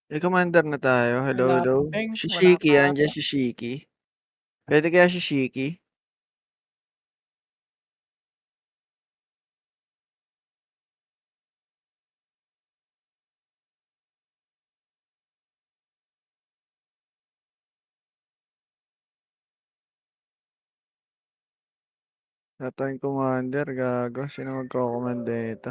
May commander na tayo. Hello, Wala hello. pa peng, Si wala Shiki, pa ata. andiyan si Shiki. Puwede kaya si Shiki? Wala tayong commander, gago. Sino magko-command nito?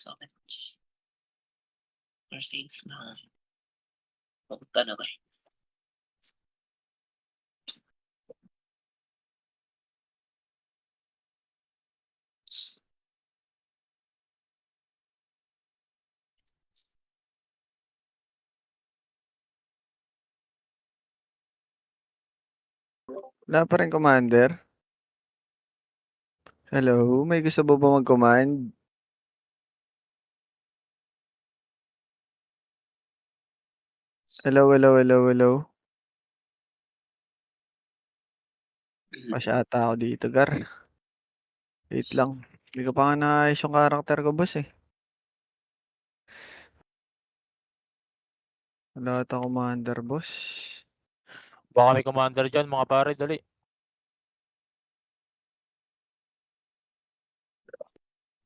Sa'kin first things na papunta na kayo. Wala pa ring commander? Hello, may gusto pa ba mag-command? Hello, hello, hello, hello. Pasya ata ako dito, Gar. Wait lang. Hindi ko pa nga naayos yung character ko, boss, eh. Wala ata commander, boss. Baka may commander diyan mga pare, dali.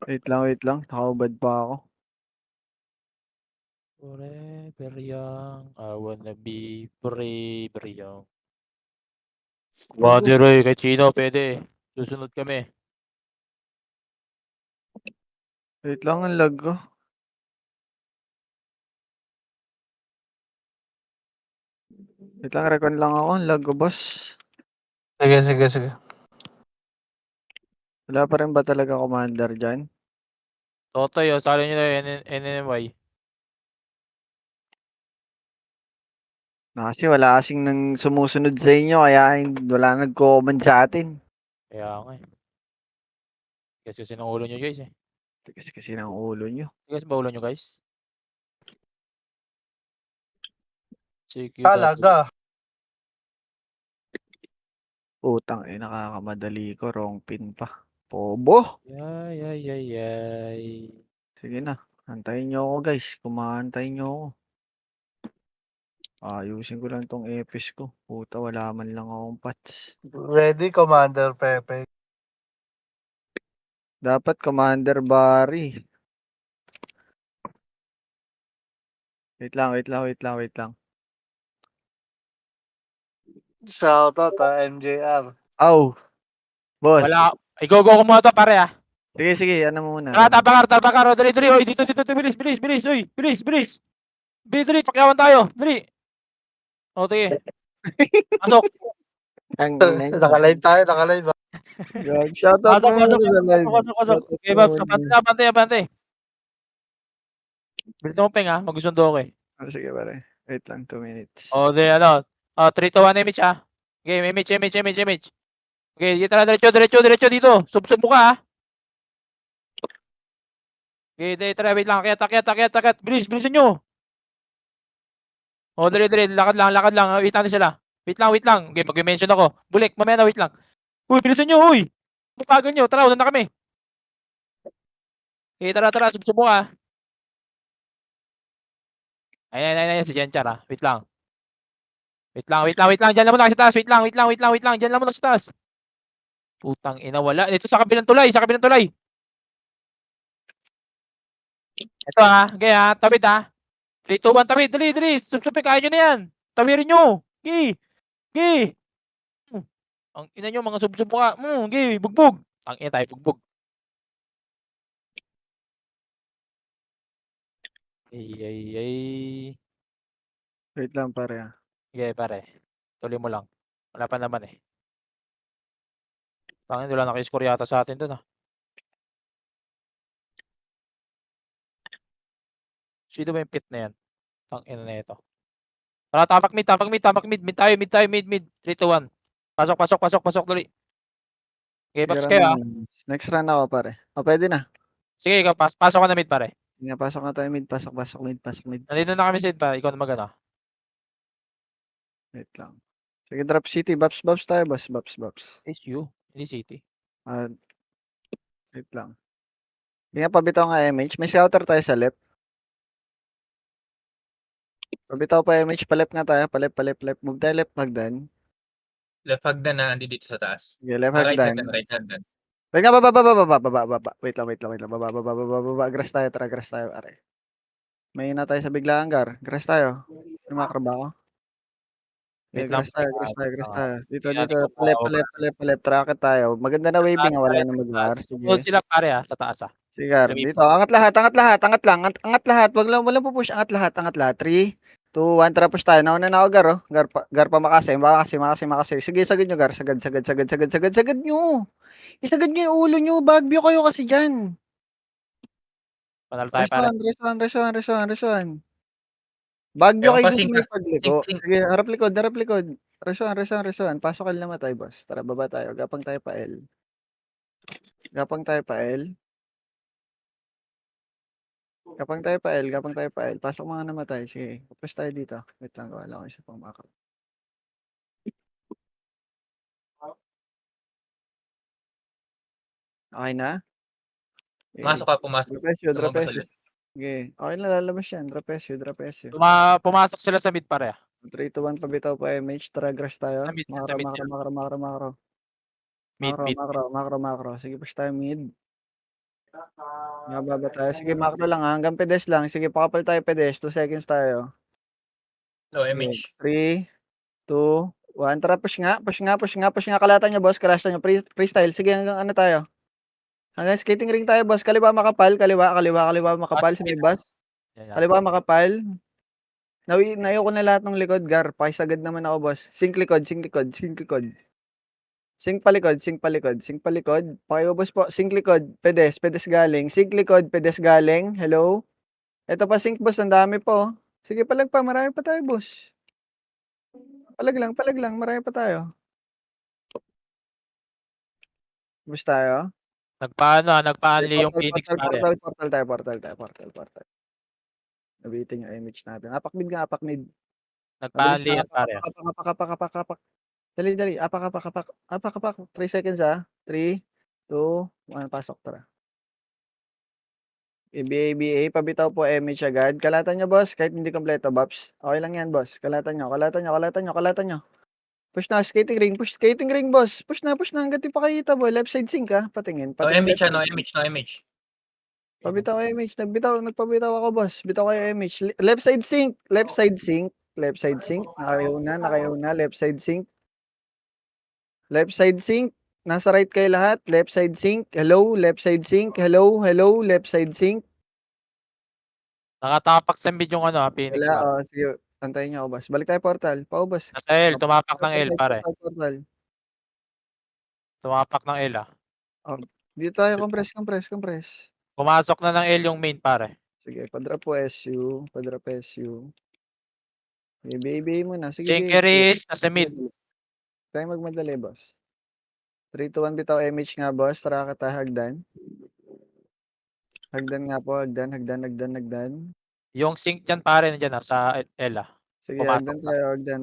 Wait lang. Nakaubad pa ako. Forever young, I wanna be forever young. Commander, oy, kahit sino puwede. Susunod kami. Wait lang, ang lag ko. Wait lang, recon lang ako. Ang lag ko, boss. Sige. Wala pa rin ba talaga commander dyan? Totoy, oh, sali niyo na NNMY. Kasi wala kasing nang sumusunod sa inyo, kaya wala nagko-command sa atin. Kaya nga, eh. Tigas kasi ng ulo niyo, guys, eh. Tigas kasi ng ulo nyo. Tigas ba ulo niyo, guys? Sige, Talaga. Utang, nakakamadali ko. Wrong pin pa. Pobo! Yay. Sige na. Antayin nyo ako, guys. Kumaantayin nyo ako. Ayusin ko lang tong epis ko. Puta, wala man lang akong patch. Ready, Commander Pepe. Dapat Commander Barry. Wait lang. Shoutout MJR. Aw! Boss. Wala. Go ko muna to, pare, ah. Sige, ano muna. Tara, tabakar. O, dali. Oy, dito. Bilis. Oy, bilis. Dali. Pakyawan tayo. Dali. O, sige. Pasok. Ang ina niya. Naka-live tayo, naka-live. Shoutout mo muna sa live. Pasok. Shoutout Okay, mo Babs. muna. Abante. Bilis mo, Peng, ah. Magsusundo ko, eh. Sige, pare. Wait lang, 2 minutes. O, di, 3, 2, 1, image, ah. Okay, image. Okay, dito na, diretso dito. Sub mo ka, ah. Okay, tara, wait lang. Akyat. Bilisan nyo. O, dali. Lakad lang. Wait natin sila. Wait lang. Okay, mag-mention ako. Bulik, mamaya na, wait lang. Uy, bilisan nyo, uy. Mapagal nyo. Tara, unan na kami. Okay, tara. Sub mo ka. Ayan, si Jenchar, ah. Wait lang. Diyan lang muna sa taas. Wait lang. Diyan lang muna sa taas. Putang ina, wala. Dito sa kabilang tulay. Ito, ha. Okay, ha. Tawid, ha. 3, 2, 1, tawid. Dali. Subsubik, kaya nyo na yan. Tawirin nyo. Okay. Ang ina nyo, mga sub ka. Okay, bugbog. Ang ina tayo, bugbog. Ay. Wait lang, pare. Sige, pare. Tuloy mo lang. Wala pa naman, eh. Tangin, wala naka-score yata sa atin dun, ah. Sino ba yung pit na yan? Tangina na ito. Tara, tapak mid. Mid tayo. 3, 2, 1. Pasok, dali. Okay, Babs kayo, ah. Next run ako, pare. Pwede na. Sige, ikaw, pasok ka na mid, pare. Nga, pasok na tayo mid. Pasok mid. Nandito na kami sa mid, pa. Ikaw na magana. Wait lang. Sige, drop city. Babs tayo, boss. Babs. It's you. Hindi City. Wait lang. Nga, pabitaw nga MH. May scouter tayo sa left. Pabitaw pa MH. Palep nga tayo. Palep. Move tayo left hagdan. Left hagdan na andi dito sa taas. Sige, left Right hagdan. hagdan. Wait nga, baba. Wait lang. Baba. Grass tayo, pare. May na tayo sa biglaan, Gar. Grass tayo. May macro ba ako? Wait Grass lang, tayo. Dito. Tingnan ko Palep. Tracket tayo. Maganda na waving, wala na mag-war. Sumunod Sige. sila, pare, ah, sa taas, ah. Sige, Gar. Dito. Angat lahat. Angat lahat. Walang pupush. Angat lahat. 3, 2, 1. Tara, push tayo. Nauna na ako, Gar, oh. Gar pa makasi. Sige, sagad nyo, Gar. Sagad nyo. Isagad nyo yung ulo nyo. Bagbyo kayo kasi dyan. Panalo tayo, pare. Resuan. Bagyo Ewan kay ko, gusto may pagliko. sink. Sige, harap likod. Resuan. Pasok ka naman tayo, boss. Tara, baba tayo. Gapang tayo pa L. Pasok mga namatay. Sige, push tayo dito. Wait lang, wala ko isa pang macro. Okay na? Pumasok. Drop Lumabas SU. ulit. Sige, okay na, lalabas yan. Drop SU. Pumasok sila sa mid, pare, ah. 3, 2, 1, pabitaw pa MH. Tara, grass tayo. Sa mid Macro. Mid. Macro. Sige, push tayo mid. Mababa tayo. Sige, macro lang, ha. Hanggang pedes lang. Sige, pakapal tayo pedes. 2 seconds tayo. Low MH. 3, 2, 1. Tara, push nga. Kalatan nyo, boss. Kalatan nyo. Freestyle. Sige, hanggang ano tayo. Hanggang skating ring tayo, boss. Kaliwa makapal. Kaliwa makapal. Sige, boss. Yan. Kaliwa makapal. Nayo ko na lahat ng likod, Gar. Pakisagad naman ako, boss. Sink likod. Sink palikod. Pakiubos po. Sink likod. Pedes galing. Sink likod. Pedes galing. Hello? Ito pa sink, boss. Ang dami po. Sige, palag pa. Marami pa tayo, boss. Palag lang. Marami pa tayo. Boss tayo. Nagpa-unli yung Phoenix, pare. Portal tayo. Nabitin yung image natin. Apak mid. Nagpa-unli yan, pare. Apak. Dali. Apak. 3 seconds, ha. 3, 2, 1. Pasok, tara. ABA. Pabitaw po image agad. Kalatan nyo, boss. Kahit hindi kompleto, Baps. Okay lang yan, boss. Kalatan nyo. Push na, skating ring, boss. Push na, hanggang di pa kita, boy. Left side sink, ha. Patingin. No Patingin MH, left side no sink. MH. Pabitaw MH. Nagpabitaw ako, boss. Bitaw kayo MH. Left side sink. Nakayaw na. Left side sink. Nasa right kayo lahat. Left side sync. Hello, left side sync. Hello, hello, left side sync. Nakatapak sa mid yung ano, Phoenix Wala, pare. sige. Antayin niyo ako, boss. Balik tayo portal. Pao, boss. Nasa L, tumapak ng L Portal, pare. portal. Tumapak ng L Oh, dito tayo, compress. Pumasok na ng L yung main pare. Sige, padrop po SU. Sige, BB mo na. Sige, Sinkeris, nasa mid. Tayo magmadali, boss. 3, 2, 1, bitaw MH nga, boss. Tara ka tayo, hagdan. Hagdan nga po, hagdan. Yung sync dyan pare, nandiyan sa L Sige, Pumasok hagdan na. tayo, hagdan.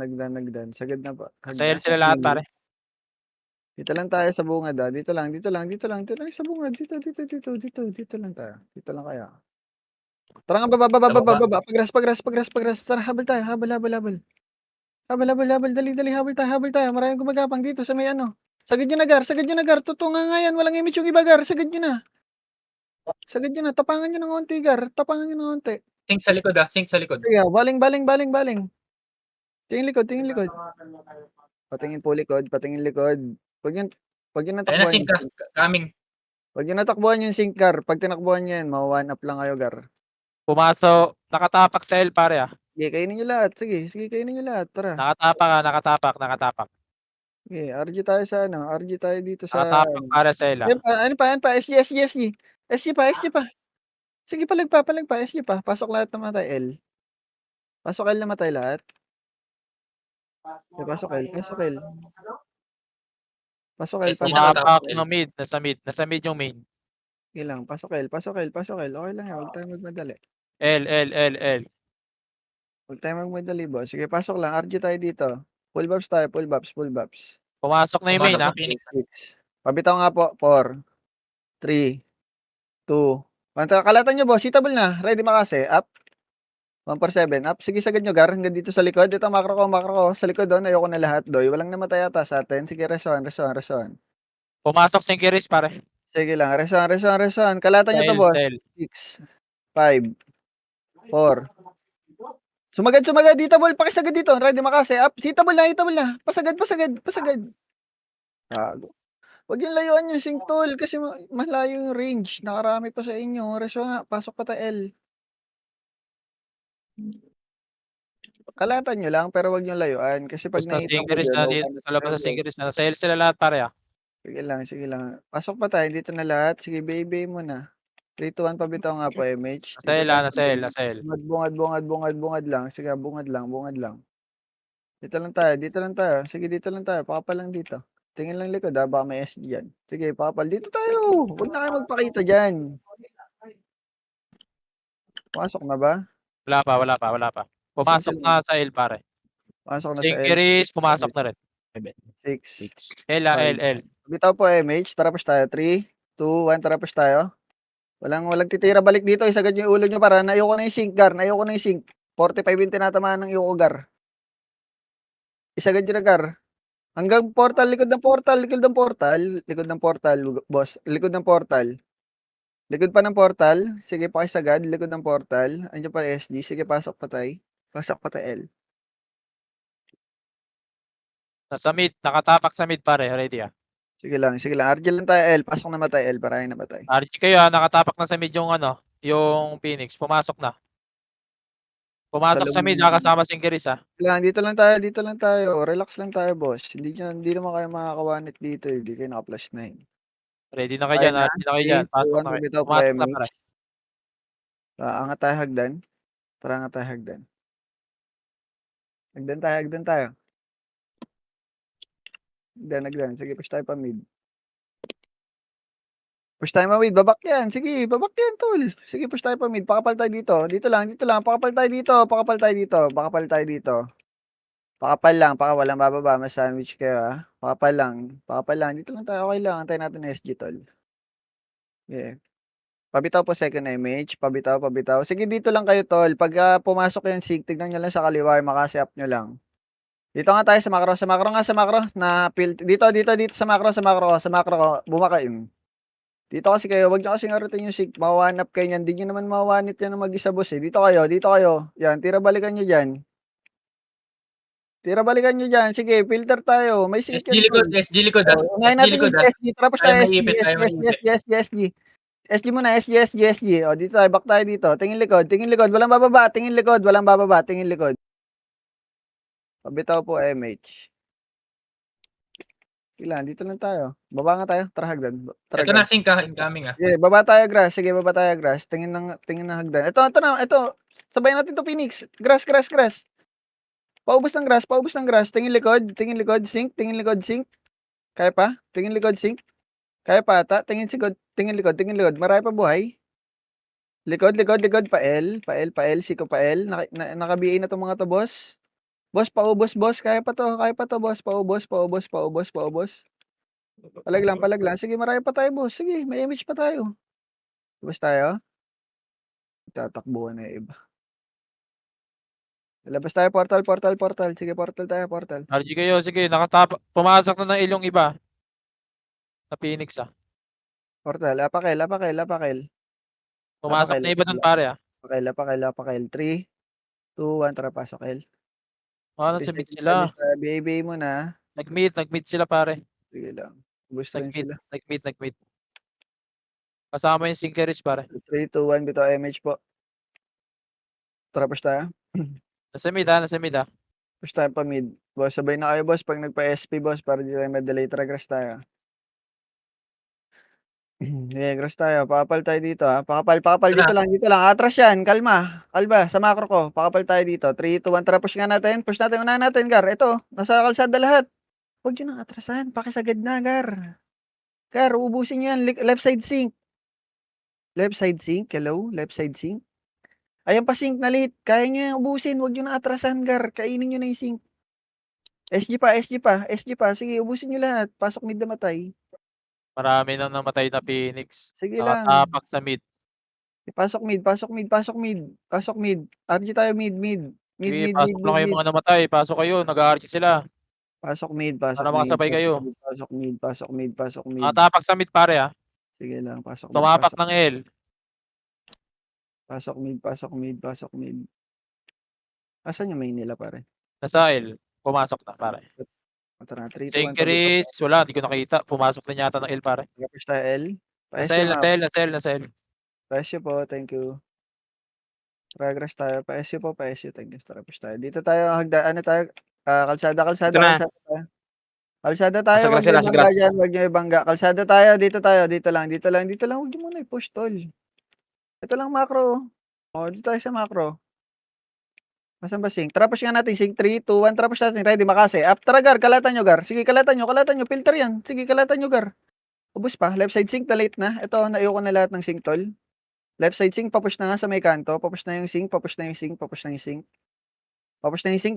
Sagad na po. Nasa L sila lahat pare. Dito lang tayo sa bungad, Dito lang sa bungad. Dito lang tayo. Dito lang kaya. Tara nga, baba. Pagras. Tara, habol tayo, habol. Habol. Dali, habol tayo. Maraming gumagapang dito sa may ano. Sagad nyo na, Gar. Tutunga nga yan. Walang image yung iba, Gar. Sagad nyo na. Tapangan nyo ng konti, Gar. Sync sa likod, sync sa likod. Sige, baling. Tingin likod. Patingin likod. Huwag nyo Ayan na, natakbuhan sync yung ka. sync. Coming. Huwag nyo natakbuhan yung sync, Gar. Pag tinakbuhan nyo yan, ma-one up lang kayo, Gar. Pumasok, nakatapak sa L pare Sige, kainin nyo lahat. Sige, kainin nyo lahat. Tara. Nakatapak. Sige, RG tayo sa ano. RG tayo dito sa... Nakatapak pare sa L Ano pa? SG. SG pa. Sige, palagpa. SG pa. Pasok lahat na matay. L. Pasok L na matay lahat. Okay, pasok L. SG Tumapak nakatapak. ng mid, nasa mid yung main. Okay lang. Pasok L. Okay lang yan. Huwag tayo magmadali. L. Huwag tayo magmadali, boss. Sige, pasok lang. RG tayo dito. Full buffs tayo. Full buffs. Pumasok na yung main Pumasok na Phoenix. 6. Pabitaw nga po. 4, 3, 2, 1. Kalatan nyo, boss. Hitable na. Ready makase. Up. 147. Up. Sige, sagad nyo, Gar. Hanggang dito sa likod. Ito, macro ko. Sa likod doon. Ayoko na lahat, doy. Walang namatay ata sa atin. Sige, reson. Pumasok Sinkeris pare. Sige lang. Reson. Kalatan nyo to, boss. Sa L. 6, 5, 4. Sumagad dito, bol. Pakisagad dito. Ready makase. Up. Hitable na. Pasagad. Gago. Huwag yung layuan yung sync tool kasi malayo yung range. Nakarami pa sa inyo. Reso nga. Pasok pa ta L. Kalatan nyo lang pero wag nyo layuan kasi pag Tapos na nakita ko Sinkeris yun, na open sa labas sa Sinkeris na. Nasa L sila lahat pare Sige lang. Pasok pa tayo. Dito na lahat. Sige, baby mo na. 3, 2, 1, pabitaw nga po, MH. Nasa L nasa L. Bungad lang. Sige, bungad lang. Dito lang tayo. Sige, dito lang tayo. Pakapal lang dito. Tingin lang likod, baka may SG dyan. Sige, pakapal. Dito tayo. Huwag na kayo magpakita dyan. Pasok na ba? Wala pa. Pumasok na sa L pare. Pasok na sa L. Sinkeris, pumasok na rin. 6. L. Bitaw po, MH. Tara push tayo. 3, 2, 1. Tara push tayo. Walang titira balik dito. Isagad yung ulo nyo para nayoko na yung sync, Gar. 45 yung tinatamaan ng Yoko, Gar. Isagad nyo na, Gar. Hanggang portal, likod ng portal, boss. Likod ng portal. Likod pa ng portal. Sige, pakisagad. Likod ng portal. Andiyan pa SG. Sige, pasok patay. L. Nasa mid, nakatapak sa mid pare. Ready Sige lang. RG lang tayo, L. Pasok na matay, L. Parahin na matay. RG kayo nakatapak na sa mid yung yung Phoenix. Pumasok na. Pumasok sa mid kasama Sinkeris Dito lang tayo. Relax lang tayo, boss. Hindi naman kayo makakawanit dito. Hindi kayo naka-flash 9. Ready na kayo Kaya dyan, na. ready na kayo 3, dyan. 2, Pasok 1, na kayo. bumitaw po, Pumasok na MH. pare. Angat tayo hagdan. Tara, angat tayo hagdan. Hagdan tayo. Hagdan. Sige, push tayo pa mid. Push tayo pa mid. Babak yan. Sige, babak yan, tol. Sige, push tayo pa mid. Pakapal tayo dito. Dito lang. Pakapal tayo dito. Pakapal lang. Walang bababa. Mas sandwich kayo, Pakapal lang. Dito lang tayo. Okay lang. Antayin natin na SG, tol. Yeah. Pabitaw po second image. Pabitaw. Sige, dito lang kayo, tol. Pag pumasok yung sig, tignan nyo lang sa kaliwa. Makasi up nyo lang. Dito nga tayo sa macro. Na dito sa macro. Bumaka yung. Dito kasi kayo, wag nyo kasi ngarutin yung sig. Mawawanap kayo niyan. Hindi nyo naman mawawanit yan ng mag-isa, boss. Dito kayo. Yan, tira balikan nyo dyan. Tira balikan nyo dyan. Sige, filter tayo. May sync SG yan likod, dun. SG likod ah. Oh, unahin SG natin likod yung ah. SG. Tapos Tayo tayo SG, maipit, tayo SG, maipit. SG. SG muna, SG. O, dito tayo, back tayo dito. Tingin likod. Walang bababa. Tingin likod. Pabitaw po, MH. Ilan? Dito lang tayo. Baba nga tayo. Tara, hagdan. Tara, Ito na, guard. sync ah, incoming ah. Sige, baba tayo, grass. Sige, baba tayo, grass. Tingin ng hagdan. Ito. Sabay natin to, Phoenix. Grass. Paubos ng grass. Tingin likod, sync. Kaya pa? Tingin likod, sync. Kaya pa ata. Tingin likod. Marami pa buhay. Likod, pa L. Siko pa L. Naka-BA na tong mga to, boss. Boss, paubos, boss. Kaya pa to, boss. Paubos. Palag lang. Sige, marami pa tayo, boss. Sige, may image pa tayo. Ubos tayo. Tatakbuhan na yung iba. Labas tayo, portal. Sige, portal tayo. RG kayo, sige, pumasok na ng ilyong iba. Sa Phoenix ah. Portal, apakel. Pumasok na iba dun pare ah. Apakel. 3, 2, 1, tara, pasok, L. Nasa mid sila. BABA muna. Nag-mid sila pare. Sige lang. Ubus rin sila. Nag-mid. Kasama yung Synchris pare. 3, 2, 1, bitaw MH po. Tara, push tayo. Nasa mid ah. Push tayo pa mid. Boss, sabay na kayo, boss. Pag nagpa-SP, boss, para di tayo may-delay. Tara, grass tayo. Yeah, grass tayo. Pakapal tayo dito, ha. Pakapal. Ito na. Dito lang. Atras yan. Kalma. Kalba, sa macro ko. Pakapal tayo dito. 3, 2, 1. Tara, push nga natin. Unahan natin, Gar. Ito. Nasa kalsada lahat. Huwag nyo nang atrasan. Pakisagad na, Gar. Gar, ubusin nyo yan. Left side sync. Hello? Left side sync. Ayan pa sync na late. Kaya nyo yan ubusin. Huwag nyo nang atrasan, Gar. Kainin nyo na yung sync. SG pa. Sige, ubusin nyo lahat. Pasok mid na matay. Marami nang namatay na Phoenix. Sige lang. Nakatapak sa mid. Pasok mid. RG tayo mid. Sige, pasok lang kayo mga namatay. Pasok kayo, nag-RG sila. Pasok mid. Para makasabay kayo. Pasok mid. Nakatapak sa mid pare ah. Sige lang, pasok mid. Tumapak ng L. Pasok mid. Asan yung main nila, pare? Nasa L. Pumasok na pare. Tara, 3, 2, 1. Synchris, wala, hindi ko nakita. Pumasok na yata ng L pare. Push tayo L. Nasa L. Pa-SU po, thank you. Progress tayo. Pa-SU po. Thank you. Tara, push tayo. Dito tayo, kalsada tayo. Kalsada tayo, wag niyo ibangga dyan, wag niyo ibangga. Kalsada tayo, dito lang. Wag niyo muna i-push, tol. Ito lang macro. O, dito tayo sa macro. Masan ba sync? Tara, push nga natin. Sync 3, 2, 1. Tara, push natin. Ready, makase. Up, tara, Gar. Kalatan nyo, Gar. Sige, kalatan nyo. Filter yan. Sige, kalatan nyo, Gar. Ubus pa. Left side sync, na-late na. Ito, naiyo ko na lahat ng sync, tol. Left side sync, papush na nga sa may kanto. Papush na yung sync.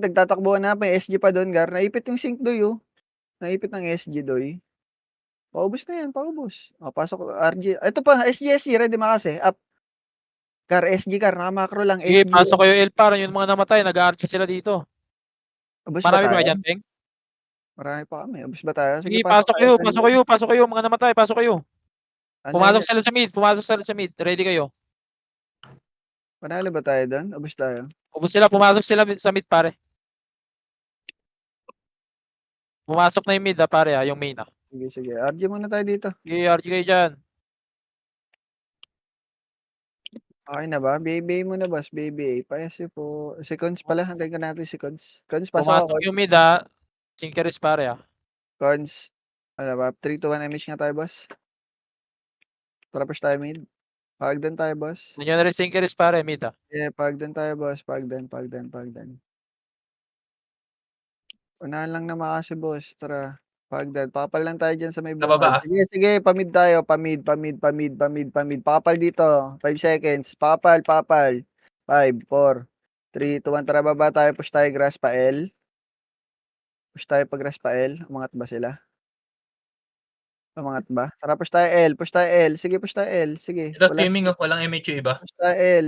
Nagtatakbuhan na. May SG pa doon, Gar. Naipit yung sync, doy, oh. Naipit ng SG, doy. Paubos na yan, paubos. O, pasok, RG. Ito pa, SG. Ready, makase. Up. Gar, SG, Gar. Naka-macro lang. Sige, SG. pasok kayo L pare. Yung mga namatay, nag-RG sila dito. Ubus ba Marami tayo? ba dyan, Teng? Marami pa kami. Ubus ba tayo? Sige, pasok kayo. Mga namatay, pasok kayo. Ano Pumasok yan? sila sa mid. Ready kayo. Panalo ba tayo doon? Ubus tayo. Pumasok sila sa mid pare. Pumasok na yung mid pare yung main Sige. RG muna tayo dito. Sige, RG kayo dyan. Okay na ba? BBA muna, boss. BBA. Pa-SU po. Seconds pala. Hantayin ka natin seconds. Cons, pasok Pumasok ako. yung mid Synchris pare Cons. Ano ba? 3, 2, 1 MH nga tayo, boss. Tara, push tayo mid. Pagdan tayo, boss. Nandiyan na rin Synchris pare, mid Yeah, pagdan tayo, boss. Pagdan. Unahan lang na makasi, boss. Tara. Pagdan. Papal lang tayo dyan sa may Sa baba, bukal. Sige. Pamid tayo. Pamid. Papal dito. 5 seconds. Papal. 5, 4, 3, 2, 1. Tara, baba tayo. Push tayo grass pa L. Grass pa L. Umangat ba sila? Umangat ba? Tara, push tayo L. Sige, push tayo L. Sige. ito swimming oh, walang MH yung iba. Push tayo L.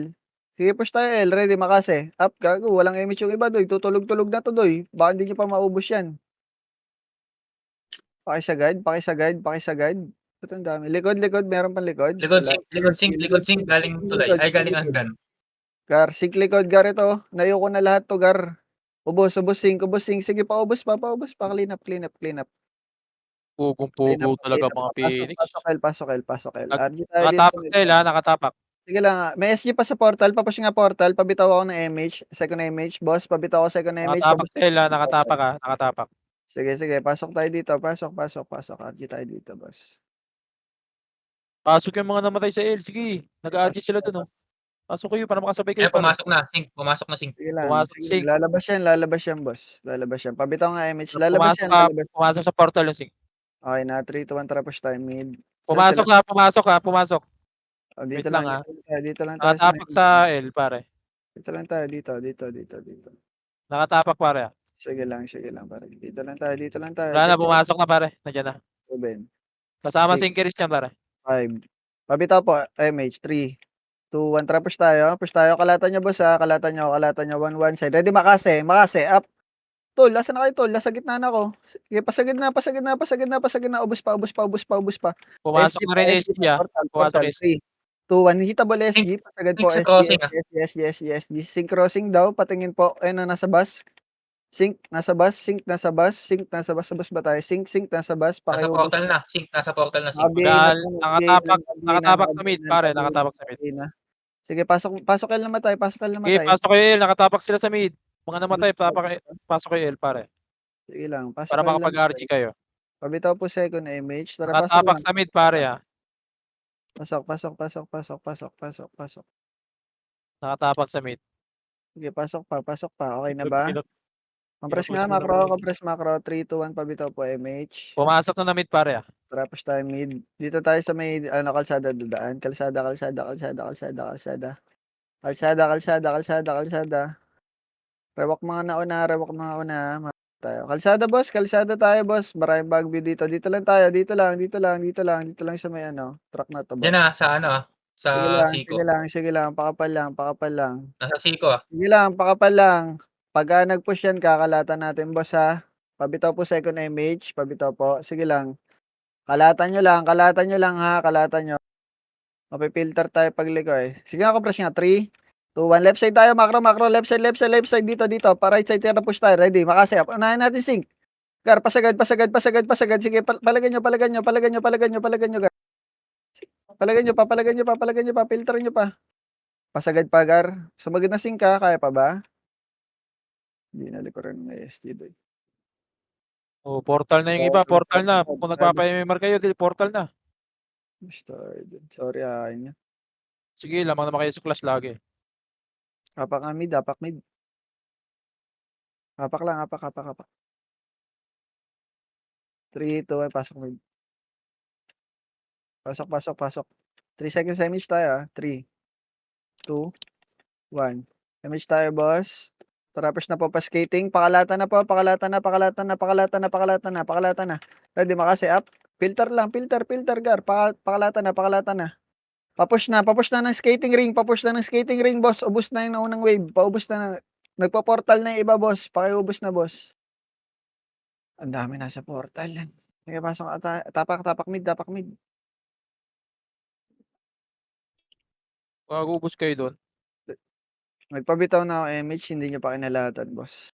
Sige, push tayo L. Ready, makase. Up, gago. Walang image yung iba, doy. Tutulog-tulog na to, doy. Baka hindi nyo pa maubos yan. Pakisagad. Ba't ang dami? Likod. Meron pang likod. Wala. Likod sync, galing tulay. Ay, galing hagdan. Gar, sync likod, Gar ito. Nayo ko na lahat to, Gar. Ubos, ubos sync. Sige, paubos pa. Clean up. Clean up Pugong-pugo talaga mga Phoenix. Pasok L. RG tayo dito sa Nakatapak may sila, nakatapak. Sige lang, may SG pa sa portal, papush nga portal, pabitaw ako ng MH, second MH, boss, pabitaw ako second MH, Nakatapak sila, ng portal. nakatapak. Sige, pasok tayo dito, pasok, RG tayo dito, boss. Pasok yung mga namatay sa L, sige. Nag-a-adjust sila dun, oh. Pasok kayo para makasabay kayo, Eh, pare. pumasok na. Sync. Pumasok na sync. Sige lang, Pumasok sige, sync. lalabas yan, boss, pabitaw nga MH, lalabas yan. Pumasok sa portal yung sync. Okay na, 3, 2, 1, tapos time, mid. Pumasok. Oh, Wait lang, ah. dito lang tayo sa Nakatapak sa L, pare. Dito lang tayo, dito. Nakatapak, pare. Sige lang, pare. Dito lang tayo. Wala na, pumasok na, pare. Nandiyan na. 7, Kasama 6, si Inkiris yan, pare. 5. Pabitaw po, MH, 3, 2, 1, tara push tayo. Kalatan nyo boss ha, kalatan nyo, 1 side. Ready, Makase, up. Tol, asan na kayo tol? Nasa gitna na ako. Sige, pasagid na. Ubus pa. Pumasok na rin SG SG, pa, ah. portal. Pumasok SG. 3, 2, 1, hitable Sync. SG, pasagad Sync po, sa SG, crossing, ah. yes. Sync crossing daw, patingin po. Ayun na, nasa bus. Sync, nasa bus. Sa bus ba tayo? Sync, nasa bus. Nasa Pakiubos. portal na. Sync. Nasa portal na sync. Naka-BA na po. Nakatapak sa mid, pare. Nakatapak sa mid. Sige, pasok L namatay. Okay, pasok kayo L. Nakatapak sila sa mid. Mga namatay, pasok kayo L, pare. Sige lang, pasok Para L makapag-RG namatay. kayo. Pabitaw po second image. Tara, pasok Nakatapak lang. sa mid, pare, ah. Pasok. Nakatapak sa mid. Sige, pasok pa. Okay na ba? Compress Pinupush mo macro. 3, 2, 1, pabitaw po MH. Pumasok na mid, pare, ah. Tapos tayo mid. Dito tayo sa may kalsada dadaan. Kalsada. Rewak mga nauna. Tayo. Kalsada tayo, boss. Maraming Baguio dito. Dito lang tayo. Dito lang sa may truck na to, Diyan boss. na. Sa ano, ah. Sa Siko. Sige lang. Pakapal lang. Nasa Siko, ah. Sige lang, pakapal lang. Pagka nag-push yan, kakalatan natin, boss, ha. Pabitaw po second image. Pabitaw po. Sige lang. Kalatan nyo lang, ha. Mapipilter tayo pagliko, eh. Sige nga, compress nga. 3, 2, 1. Left side tayo, macro. Left side. Dito. Pa right side tayo na push tayo. Ready. Makasi up. Unahin natin sync. Gar, pasagad. Sige, palagan nyo, Gar. Palagan nyo pa. Filter nyo pa. Pasagad pa, Gar. Sumagad na sync ka. Kaya pa ba? Hindi na likuran ng SG doy. Oh, portal na yung iba. Portal na. Kung nagpapa-MMR kayo, portal na. Sorry, akin yan. Sige, lamang naman kayo sa class lagi. Apak mid. Apak lang. 3, 2, 1, pasok mid. Pasok. 3 seconds image tayo, ah. 3, 2, 1. Image tayo, boss. Tapos na po pa-skating. Pakalatan na. Ready, makasi up. Filter lang. Gar. Pakalatan na. Papush na ng skating ring, boss. Ubos na yung naunang wave. Paubos na. Nagpa-portal na yung iba, boss. Pakiubos na, boss. Ang dami nasa portal. Sige, pasok. Tapak mid. Magubos kayo doon. Nagpabitaw na ako image, hindi nyo pa kinalatan, boss.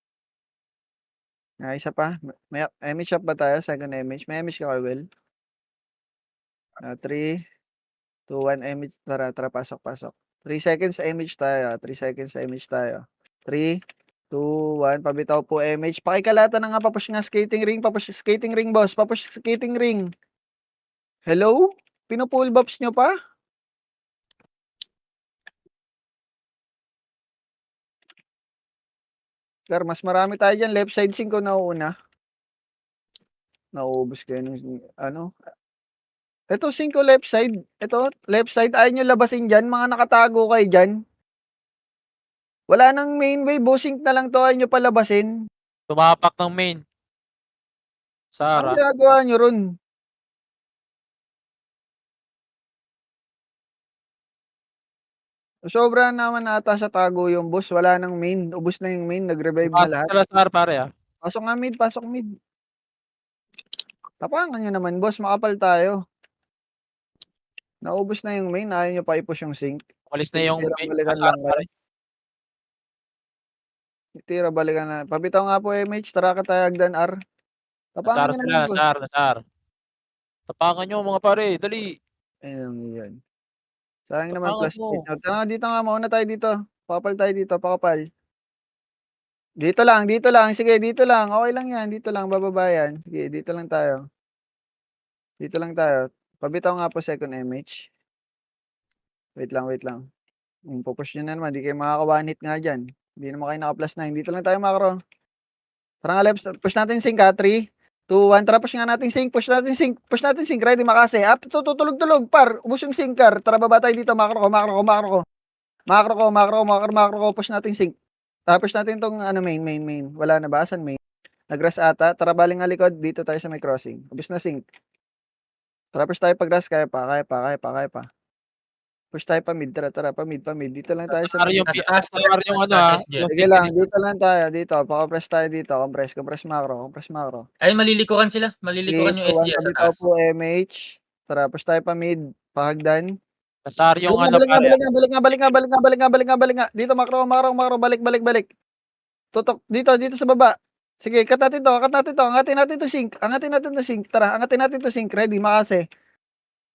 Isa pa. May image up ba tayo? Second image. May image ka, Will? 3, 2, 1, image. Tara, pasok. 3 seconds image tayo. 3, 2, 1. Pabitaw po image. Pakikalata na nga. Papush nga skating ring, boss. Hello? Pinupull bops nyo pa? Gar, mas marami tayo dyan. Left side 5 nauuna. Nauubos kayo ng Ito 5 left side. Ayaw nyo labasin dyan. Mga nakatago kayo dyan. Wala nang main wave. Busing na lang to. Ayaw nyo palabasin. Tumapak ng main. Ang Sara. ginagawa nyo ron? Sobra naman ata sa tago yung boss. Wala nang main. Ubus na yung main. Nag-revive na Pumasok lahat. sila Sar, pare, ah. Pasok mid. Tapangan nyo naman, boss. Makapal tayo. Naubos na yung main. Ayaw nyo pa i-push yung sync. Umalis na yung Balikan lang kayo. Tira, balikan na. Pabitaw nga po MH, tara ka tayo hagdan R. Tapangan Nasar nyo sila, naman boss. nasar. Tapakan nyo mga pare, dali. Ayun, yun. Sayang naman Tapangan plus mo. 8. Tara nga dito nga, mauna tayo dito. Pakapal tayo dito, pakapal. Dito lang, dito lang. Sige, dito lang. Okay lang yan. Dito lang, bababa yan. Sige, dito lang tayo. Dito lang tayo. Pabitaw nga po second MH. Wait lang, wait lang. Pupush nyo na naman. Di kayo makaka-one hit nga dyan. Hindi naman kayo naka-plus 9. Dito lang tayo, macro. Tara nga, left. Push natin sync ha. 3, 2, 1. Tara, push nga natin sync. Push natin sync. Push natin sync. Ready, makase. Up. Tutulog-tulog. Par. Ubus yung sync car. Tara, baba tayo dito. Macro ko, macro ko, macro ko. Macro ko, macro ko, macro ko. Push natin sync. Tapos natin tong ano, main. Wala na ba? Saan main? Nag-rush ata. Tara, baling nga likod. Dito tayo sa may crossing. Ubus na sync. Tara, push tayo pag-rush. Kaya pa. Push tayo pa mid. Tara, pa mid. Dito lang tayo sa Nasar may. yung, Nasa taas, nasar yung nasa ano taas ha, SG. yung Sige lang, synchronous. dito lang tayo. Dito, pa-compress tayo dito. Compress macro. Ay, malilikuran sila. 3, Malilikuran yung 2, 1. SG sa Pabitaw taas. po MH. Tara, push tayo pa mid. Pahagdan. Nasar yung Balik ano pare. nga. Dito, macro. Balik. Tutok, dito sa baba. Sige, cut natin to. Angatin natin to sync. Tara, angatin natin to sync. Ready, makase.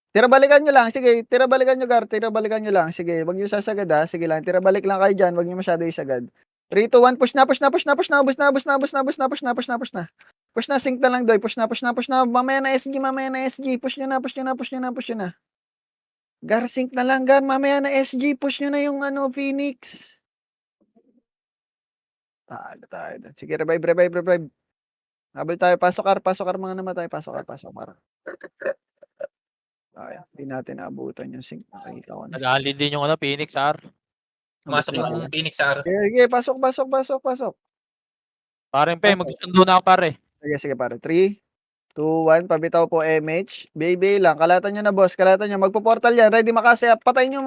Tira balikan nyo lang. Sige, tira balikan nyo, Gar. Tira balikan nyo lang. Sige, wag nyo sasagad ha. Sige lang, tira balik lang kayo dyan. Wag nyo masyado isagad. 3, 2, 1. Push na. Ubus na. Push na, sync na lang, Doy. Push na. Mamaya na SG. Push nyo na. Gar, sync na lang, Gar. Mamaya na SG. Push nyo na yung ano, Phoenix. Tayo. Sige, revive. Habol tayo. Pasok, Ar. Mga namatay. Pasok, Ar. Ay, hindi natin naabutan yung sync. Nakita ko na. Nag-aalid din yung ano, Phoenix R. Pumasok Ubus na yung pala. Phoenix sa R. Sige, pasok. Parang pe, magsusundo na ako pare. Sige, pare. 3, 2, 1. Pabitaw po MH. Baby lang. Kalatan nyo na, boss. Magpo-portal yan. Ready, makase. Patayin nyo.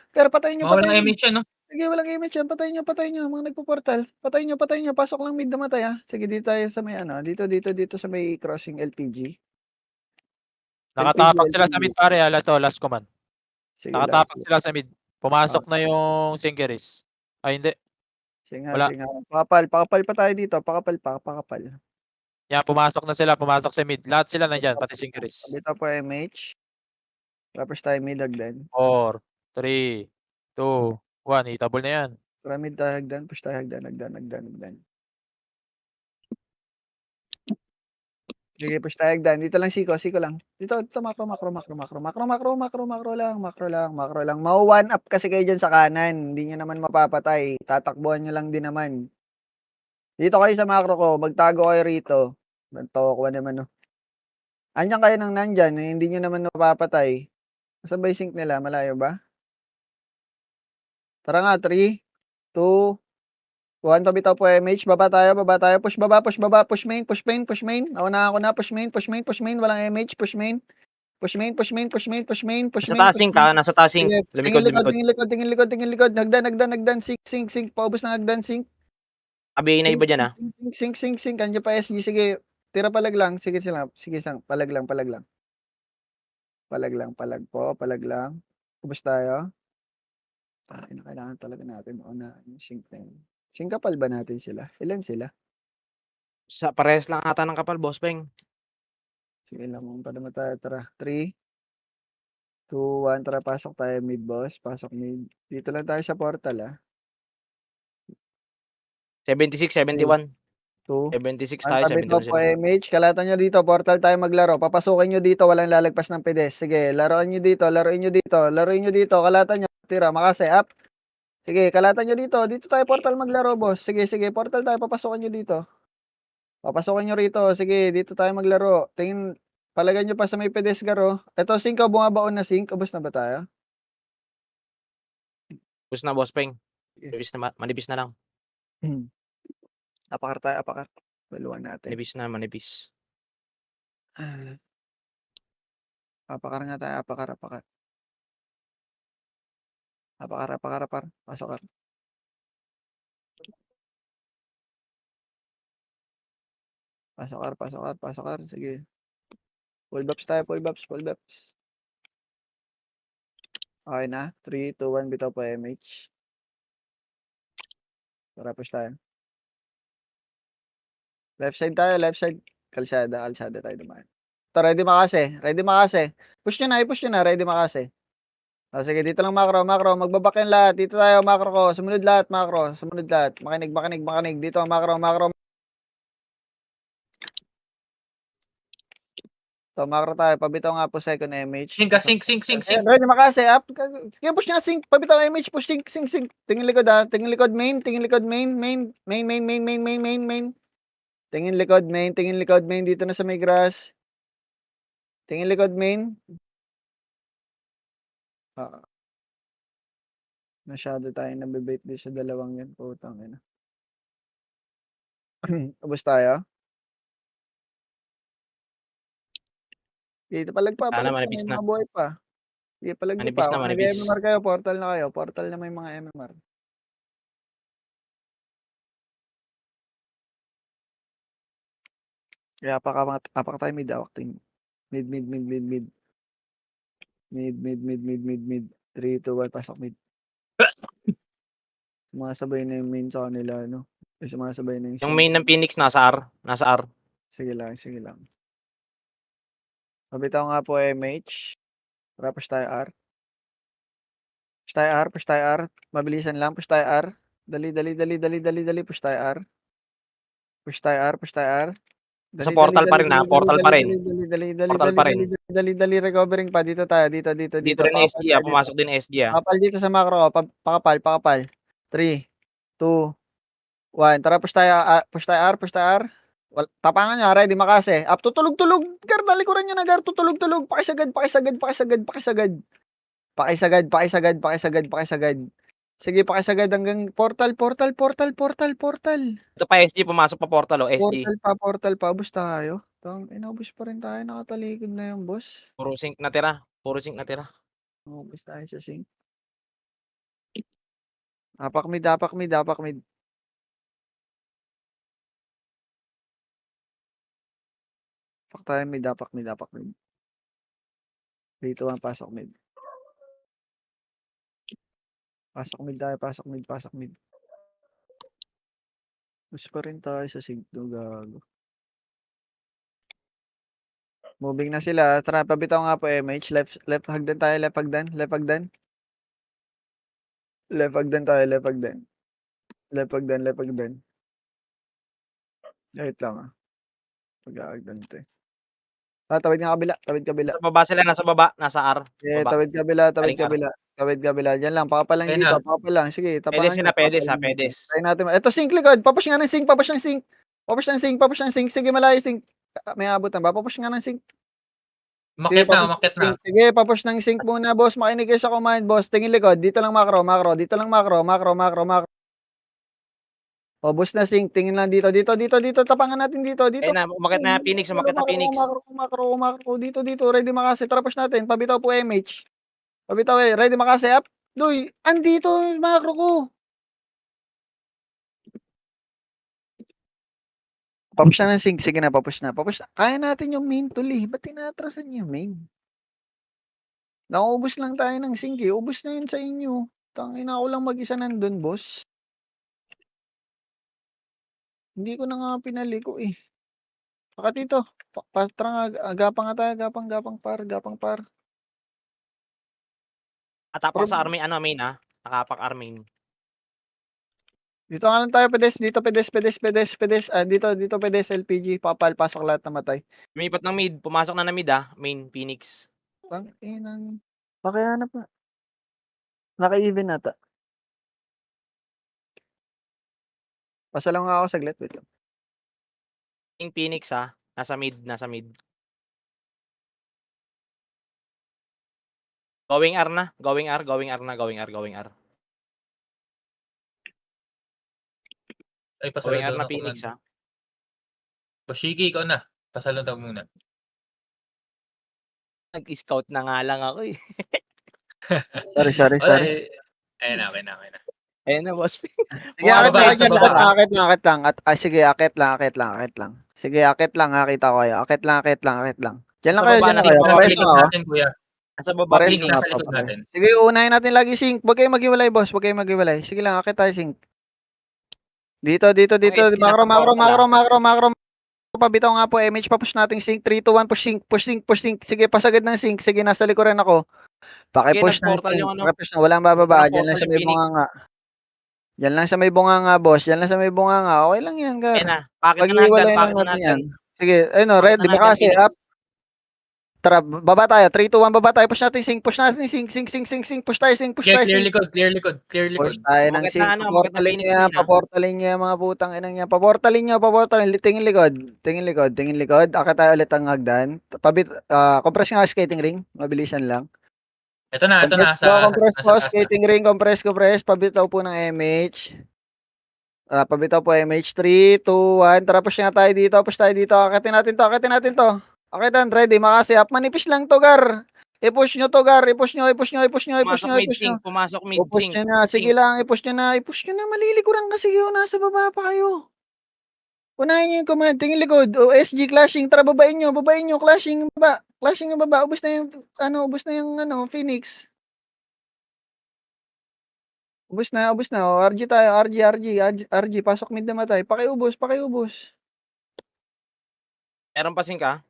Pero patayin nyo. Mga walang MH yan, no? Sige, walang MH yan. Patayin nyo. Mga nagpo-portal. Patayin nyo. Pasok lang mid namatay, ha. Sige, dito tayo sa may ano. Dito sa may crossing LPG. Nakatapak sila sa mid pare, to, last command. Sige, Nakatapak last. sila sa mid. Pumasok na yung Singeris. Ay hindi. Sige Wala. nga. Pakapal pa tayo dito. Pakapal. Yan, pumasok na sila, pumasok sa mid. Lahat sila nandyan, pati Singeris. Pabitaw po MH. Tapos tayo mid hagdan. 4, 3, 2, 1. Hitable na yan. Tara mid tayo hagdan. Push tayo hagdan. Sige, push tayo hagdan. Dito lang siko lang. Dito macro lang. Mau one up kasi kayo dyan sa kanan. Hindi nyo naman mapapatay. Tatakbuhan nyo lang din naman. Dito kayo sa macro ko. Magtago kayo rito. Tawa ko naman, no. Andiyan kayo nang nandyan. Hindi nyo naman mapapatay. Saan ba yung sync nila? Malayo ba? Tara nga, 3, 2, 1. Pabitaw po MH. Baba tayo. Push baba. Push main. Naunahan ko na. Push main. Walang MH. Push main. Nasa taas sync ka, nasa taas sync. Sige, Lumikod. tingin likod. Hagdan. Sync. Paubos ng hagdan. Sync. Abi na iba dyan ah. Sync. Andiyan pa SG. Sige. Tira palag lang. Sige sila. Palag lang. Palag lang. Ubos tayo. Kailangan talaga natin mauna yung sync na yun. Sync kapal ba natin sila? Ilan sila? Sa parehas lang ata ng kapal, Boss Peng. Sige lang, pa naman tayo. Tara, 3, 2, 1. Tara, pasok tayo mid, boss. Pasok mid. Dito lang tayo sa portal, ah. 76, 71. 2, 76 1. tayo, Pabitaw 71 po sila. MH. Kalatan nyo dito. Portal tayo maglaro. Papasukin nyo dito. Walang lalagpas ng pedes. Sige, laruin nyo dito. Kalatan nyo. Tira, makase. Up. Sige, kalatan nyo dito. Dito tayo portal maglaro, boss. Sige. Portal tayo. Papasukin nyo dito. Papasukin nyo rito. Sige, dito tayo maglaro. Palagan nyo pa sa may pedes, garo. Ito, sync ka. Bumabaon na sync. Ubus na ba tayo? Tapos na, Boss Peng. Manipis na lang. Apakar. Baluan natin. Manipis. Apakar nga tayo. Apakar. Pasok ka. Pasok ka. Sige. Full buffs tayo. Okay na. 3, 2, 1. Bitaw po MH. Tara, push tayo. Left side tayo, left side. Kalsada tayo dumaan. Ito, ready makase. Ready makase. Push nyo na, i-push nyo na. Ready makase. O, sige, dito lang macro. Magbabak yan lahat. Dito tayo, macro ko. Sumunod lahat, macro. Sumunod lahat. Makinig. Dito, macro. So, macro tayo. Pabitaw nga po second MH. Sink. Ayan, ready makase. Up. Sige, push nyo na, sync. Pabitaw MH. Push, sync. Tingin likod ha. Tingin likod main. Tingin likod main. Dito na sa may grass. Tingin likod main. Masyado tayo nabibait din sa dalawang yan. Putang ina. Ubus tayo. Dito palagpa. manipis May na. mga buhay pa. Sige, palagpa Manipis pa. na, Kung manipis. nag-MMR kayo, portal na kayo. Portal na may mga MMR. Kaya apak tayo mid. Awak tayo. Mid. Mid. 3, 2, 1. Pasok mid. Sumasabay na yung main sa kanila, no? Sumasabay na Yung main ng Phoenix nasa R. Nasa R. Sige lang. Mabitaw nga po MH. Tara, push tayo R. Push tayo R. Mabilisan lang, push tayo R. Dali. Push tayo R. Sa portal pa rin na, portal pa rin. Portal pa rin. Dali, recovering pa. Dito tayo, dito. Dito rin SG ah. Pumasok din SG ah. Pakapal dito sa macro. Pakapal. 3, 2, 1. Tara, push tayo R. Tapangan nyo, ready makase. Up, tutulog. Gar, talikuran nyo na, Gar. Tutulog. Pakisagad. Sige, pakisagad hanggang portal. Ito pa SG, pumasok pa portal oh. SG. Portal pa. Ubus tayo. Inubos pa rin tayo. Nakatalikod na yung boss. Puro sync na tira. Ubus tayo sa sync. Apak mid. Apak tayo mid. Dito ang pasok mid. Pasok mid. Ubus pa rin tayo sa sync. Gago. Moving na sila. Tara, pabitaw nga po MH. Left hagdan tayo. Left hagdan. Wait lang ah. Pag-aagdan ito eh. Tawid nga kabila. Sa baba sila, nasa baba. Nasa R. Eh, Baba. tawid kabila. Aling Diyan lang. Pakapal lang Ayun dito. na. Pakapal lang. Sige, tapangan Pedes nyo. na, pedes Pakapal ha, lang. pedes. Try natin. Ito, sync likod. Papush nga ng sync. Sige, malayo sync. May abutan ba? Papush nga ng sync. Umakyat na. Sige, papush ng sync muna, boss. Makinig kayo sa command, boss. Tingin likod. Dito lang macro. Dito lang macro. O, boss na sync. Tingin lang dito. Tapangan natin dito. Ayun na, umakit na Phoenix. Macro. Dito. Ready makase. Tara, push natin. Pabitaw po MH. Ready makase up. Doy, andito yung macro ko. Papush na ng sync. Sige na, papush na. Kaya natin yung main tol eh. Ba't tinatrasan yung main? Naubos lang tayo ng sync eh. Ubos na yun sa inyo. Tangina ko lang mag-isa nandun, boss. Hindi ko na nga pinaliko eh. Saka dito. Tara nga, agapang nga tayo. Gapang par. Atapak sa army, main ha. Nakapak army. Dito nga lang tayo, pedes. Dito, pedes. Dito, pedes, LPG. Pasok lahat na matay. Lumipat ng mid. Pumasok na mid ha. Main, Phoenix. Tanginang. Pakihanap na. Naka-even nata. Pasalang nga ako saglit. Wait lang. Main Phoenix ha. Nasa mid. Going R na. Going R. Ay, Going pasalo R daw na na Phoenix command. ha. Boshiki, ikaw na. Pasalo daw muna. Nag-scout na nga lang ako eh. Sorry. Wala eh. Ayun na. Ayun na, boss. Sige, akit lang. Sige, akit lang. Sige, akit lang. Kita ko kayo. Akit lang. Diyan lang Sa kayo, baba, diyan lang nasa kayo. baba, Pares Likod mo ako. natin, kuya. Nasa baba, Pares Phoenix mo Phoenix. nasa likod ako. natin. Sige, unahin natin lagi sync. Huwag kayong maghiwalay, boss. Sige lang, akit tayo sync. Dito, Ang SG macro, nasa macro, portal, macro, macro, macro. Pabitaw nga po, MH pa push nating sync. 3, 2, 1, push sync, push sync, push sync. Sige, pasagad ng sync. Sige, nasa likuran ako. Sige, Paki-push ng nag-portal sync. yung ano. Paki-push na, walang Punta bababa. ng Diyan lang portal sa yung may Phoenix. bunganga. Diyan lang sa may bunganga, boss. Diyan lang sa may bunganga. Okay lang yan, Gar. Ayan na. Pakit na ng hagdan, Pag-iiwalay lang pakit na ng natin hagdan. yan. Sige, ayun o, Pakit ready. na ng hagdan, Makasi, Phoenix. up. Tara, baba tayo. 3, 2, 1, baba tayo. Push natin sync, push natin sync, sync, sync, sync, sync. Push tayo, sync, push Clear, tayo, clear sync. likod, clear likod, clear Push likod. tayo ng Umakit sync. na ano, umakit na Paportalin Phoenix nyo yan, main, ah. paportalin nyo yung mga putang inang yan. Paportalin nyo, paportalin. Tingin likod. Tingin likod, tingin likod. Akit tayo ulit ang hagdan. Compress nga skating ring. Mabilisan lang. Ito na, Compress nasa po, taas na. skating ring, compress. Pabitaw po ng MH. Pabitaw po MH. 3, 2, 1. Tara, push nga tayo dito. Push tayo dito. Akitin natin to. Akitin natin to. Akitan, ready. Makasi up. Manipis lang to, Gar. I-push nyo to, Gar. I-push nyo, i-push nyo, i-push nyo, i-push Pumasok nyo, i-push nyo. mid-sync, pumasok I-push mid-sync. nyo na. Sige lang, i-push nyo na. I-push nyo na. Malilikuran kasi yun. Nasa baba pa kayo. Unahin nyo yung command. Tingin likod. O, SG clashing. Tara, babain nyo. Babain nyo. Clashing yung baba. Clashing yung baba. Ubus na yung, ubus na yung, Phoenix. Ubus na, ubus na. O, RG tayo. RG. Pasok mid na matay. Pakiubos, pakiubos. Meron pa sync, ah.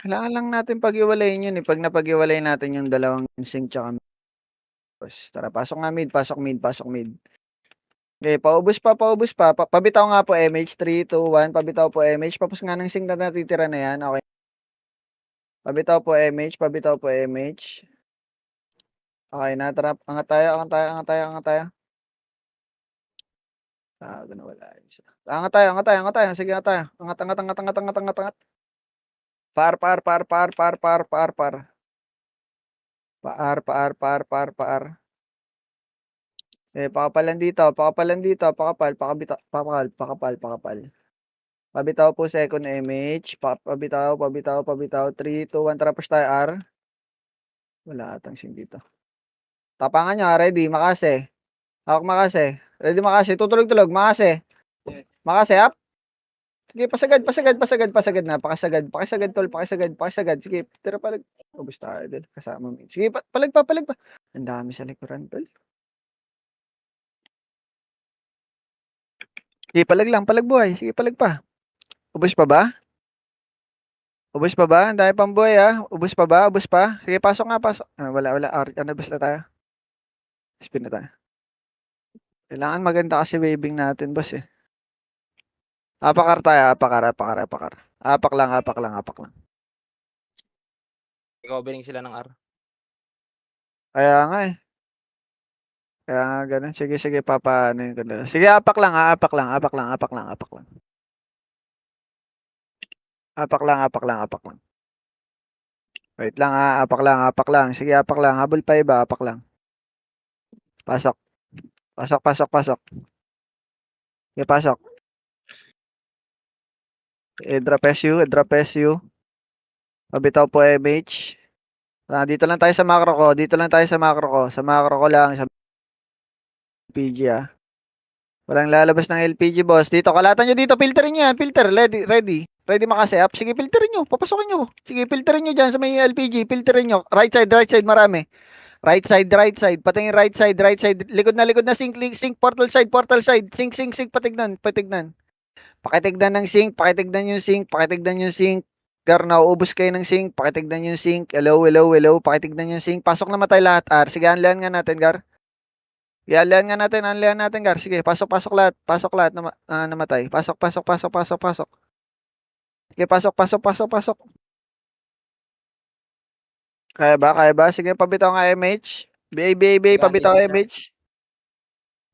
Kailangan lang natin pag-iwalayin yun eh. Pag napag-iwalay natin yung dalawang sync tsaka boss. Tara, pasok nga mid, pasok mid, pasok mid. Okay, paubos pa. Pabitaw nga po MH. 3, 2, 1. Pabitaw po MH. Papos nga ng sync na natitira na yan. Okay. Pabitaw po MH. Okay na, tara. Angat tayo. Ganun wala. Angat tayo. Sige, angat tayo. Angat. Par. Paar. Pakapalan dito. Pakapal. Pabitaw po second MH. Pabitaw. 3, 2, 1. Tara, push tayo R. Wala atang sync dito. Tapangan nyo, ready. Makase. Hawak Makase. Ready Makase. Tutulog. Makase. Makase, up. Sige, pasagad na. Pakisagad, tol. Pakisagad. Sige, tira palag. Ubus tayo din. Kasama mo. Sige, palag pa. Ang dami sa likuran, tol. Sige, palag lang. Palag buhay. Sige, palag pa. Ubus pa ba? Ang dami pang buhay, ah. Ubus pa. Sige, pasok nga. Wala. Basta tayo. Spin na tayo. Kailangan maganda kasi waving natin, boss, eh. Apakar tayo. Apak lang. Covering sila ng R. Kaya nga, eh. Kaya nga ganun. Sige, papaano yung ganda. Sige, apak lang. Apak lang. Wait lang, apak lang. Sige, apak lang. Habol pa iba, apak lang. Pasok. Sige, pasok. Drop SU. Pabitaw po MH. Dito lang tayo sa macro ko. Sa macro ko lang. Sa LPG, ah. Walang lalabas ng LPG, boss. Dito, kalatan nyo dito. Filterin nyo yan. Filter. Ready. Ready makasi-up. Sige, filterin nyo. Papasokin nyo. Sige, filterin nyo dyan sa may LPG. Filterin nyo. Right side. Marami. Right side. Patingin right side. Likod na sink. Portal side. Sink. Patignan. Pakitignan ng sink. Pakitignan yung sink. Gar, nauubos kayo ng sink. Pakitignan yung sink. Hello. Pakitignan yung sink. Pasok na matay lahat, R. Sige, unlean nga natin, Gar. Unlean natin, Gar. Sige, pasok lahat. Namatay. Pasok. Sige, pasok. Kaya ba? Sige, pabitaw nga MH. BA, pabitaw MH.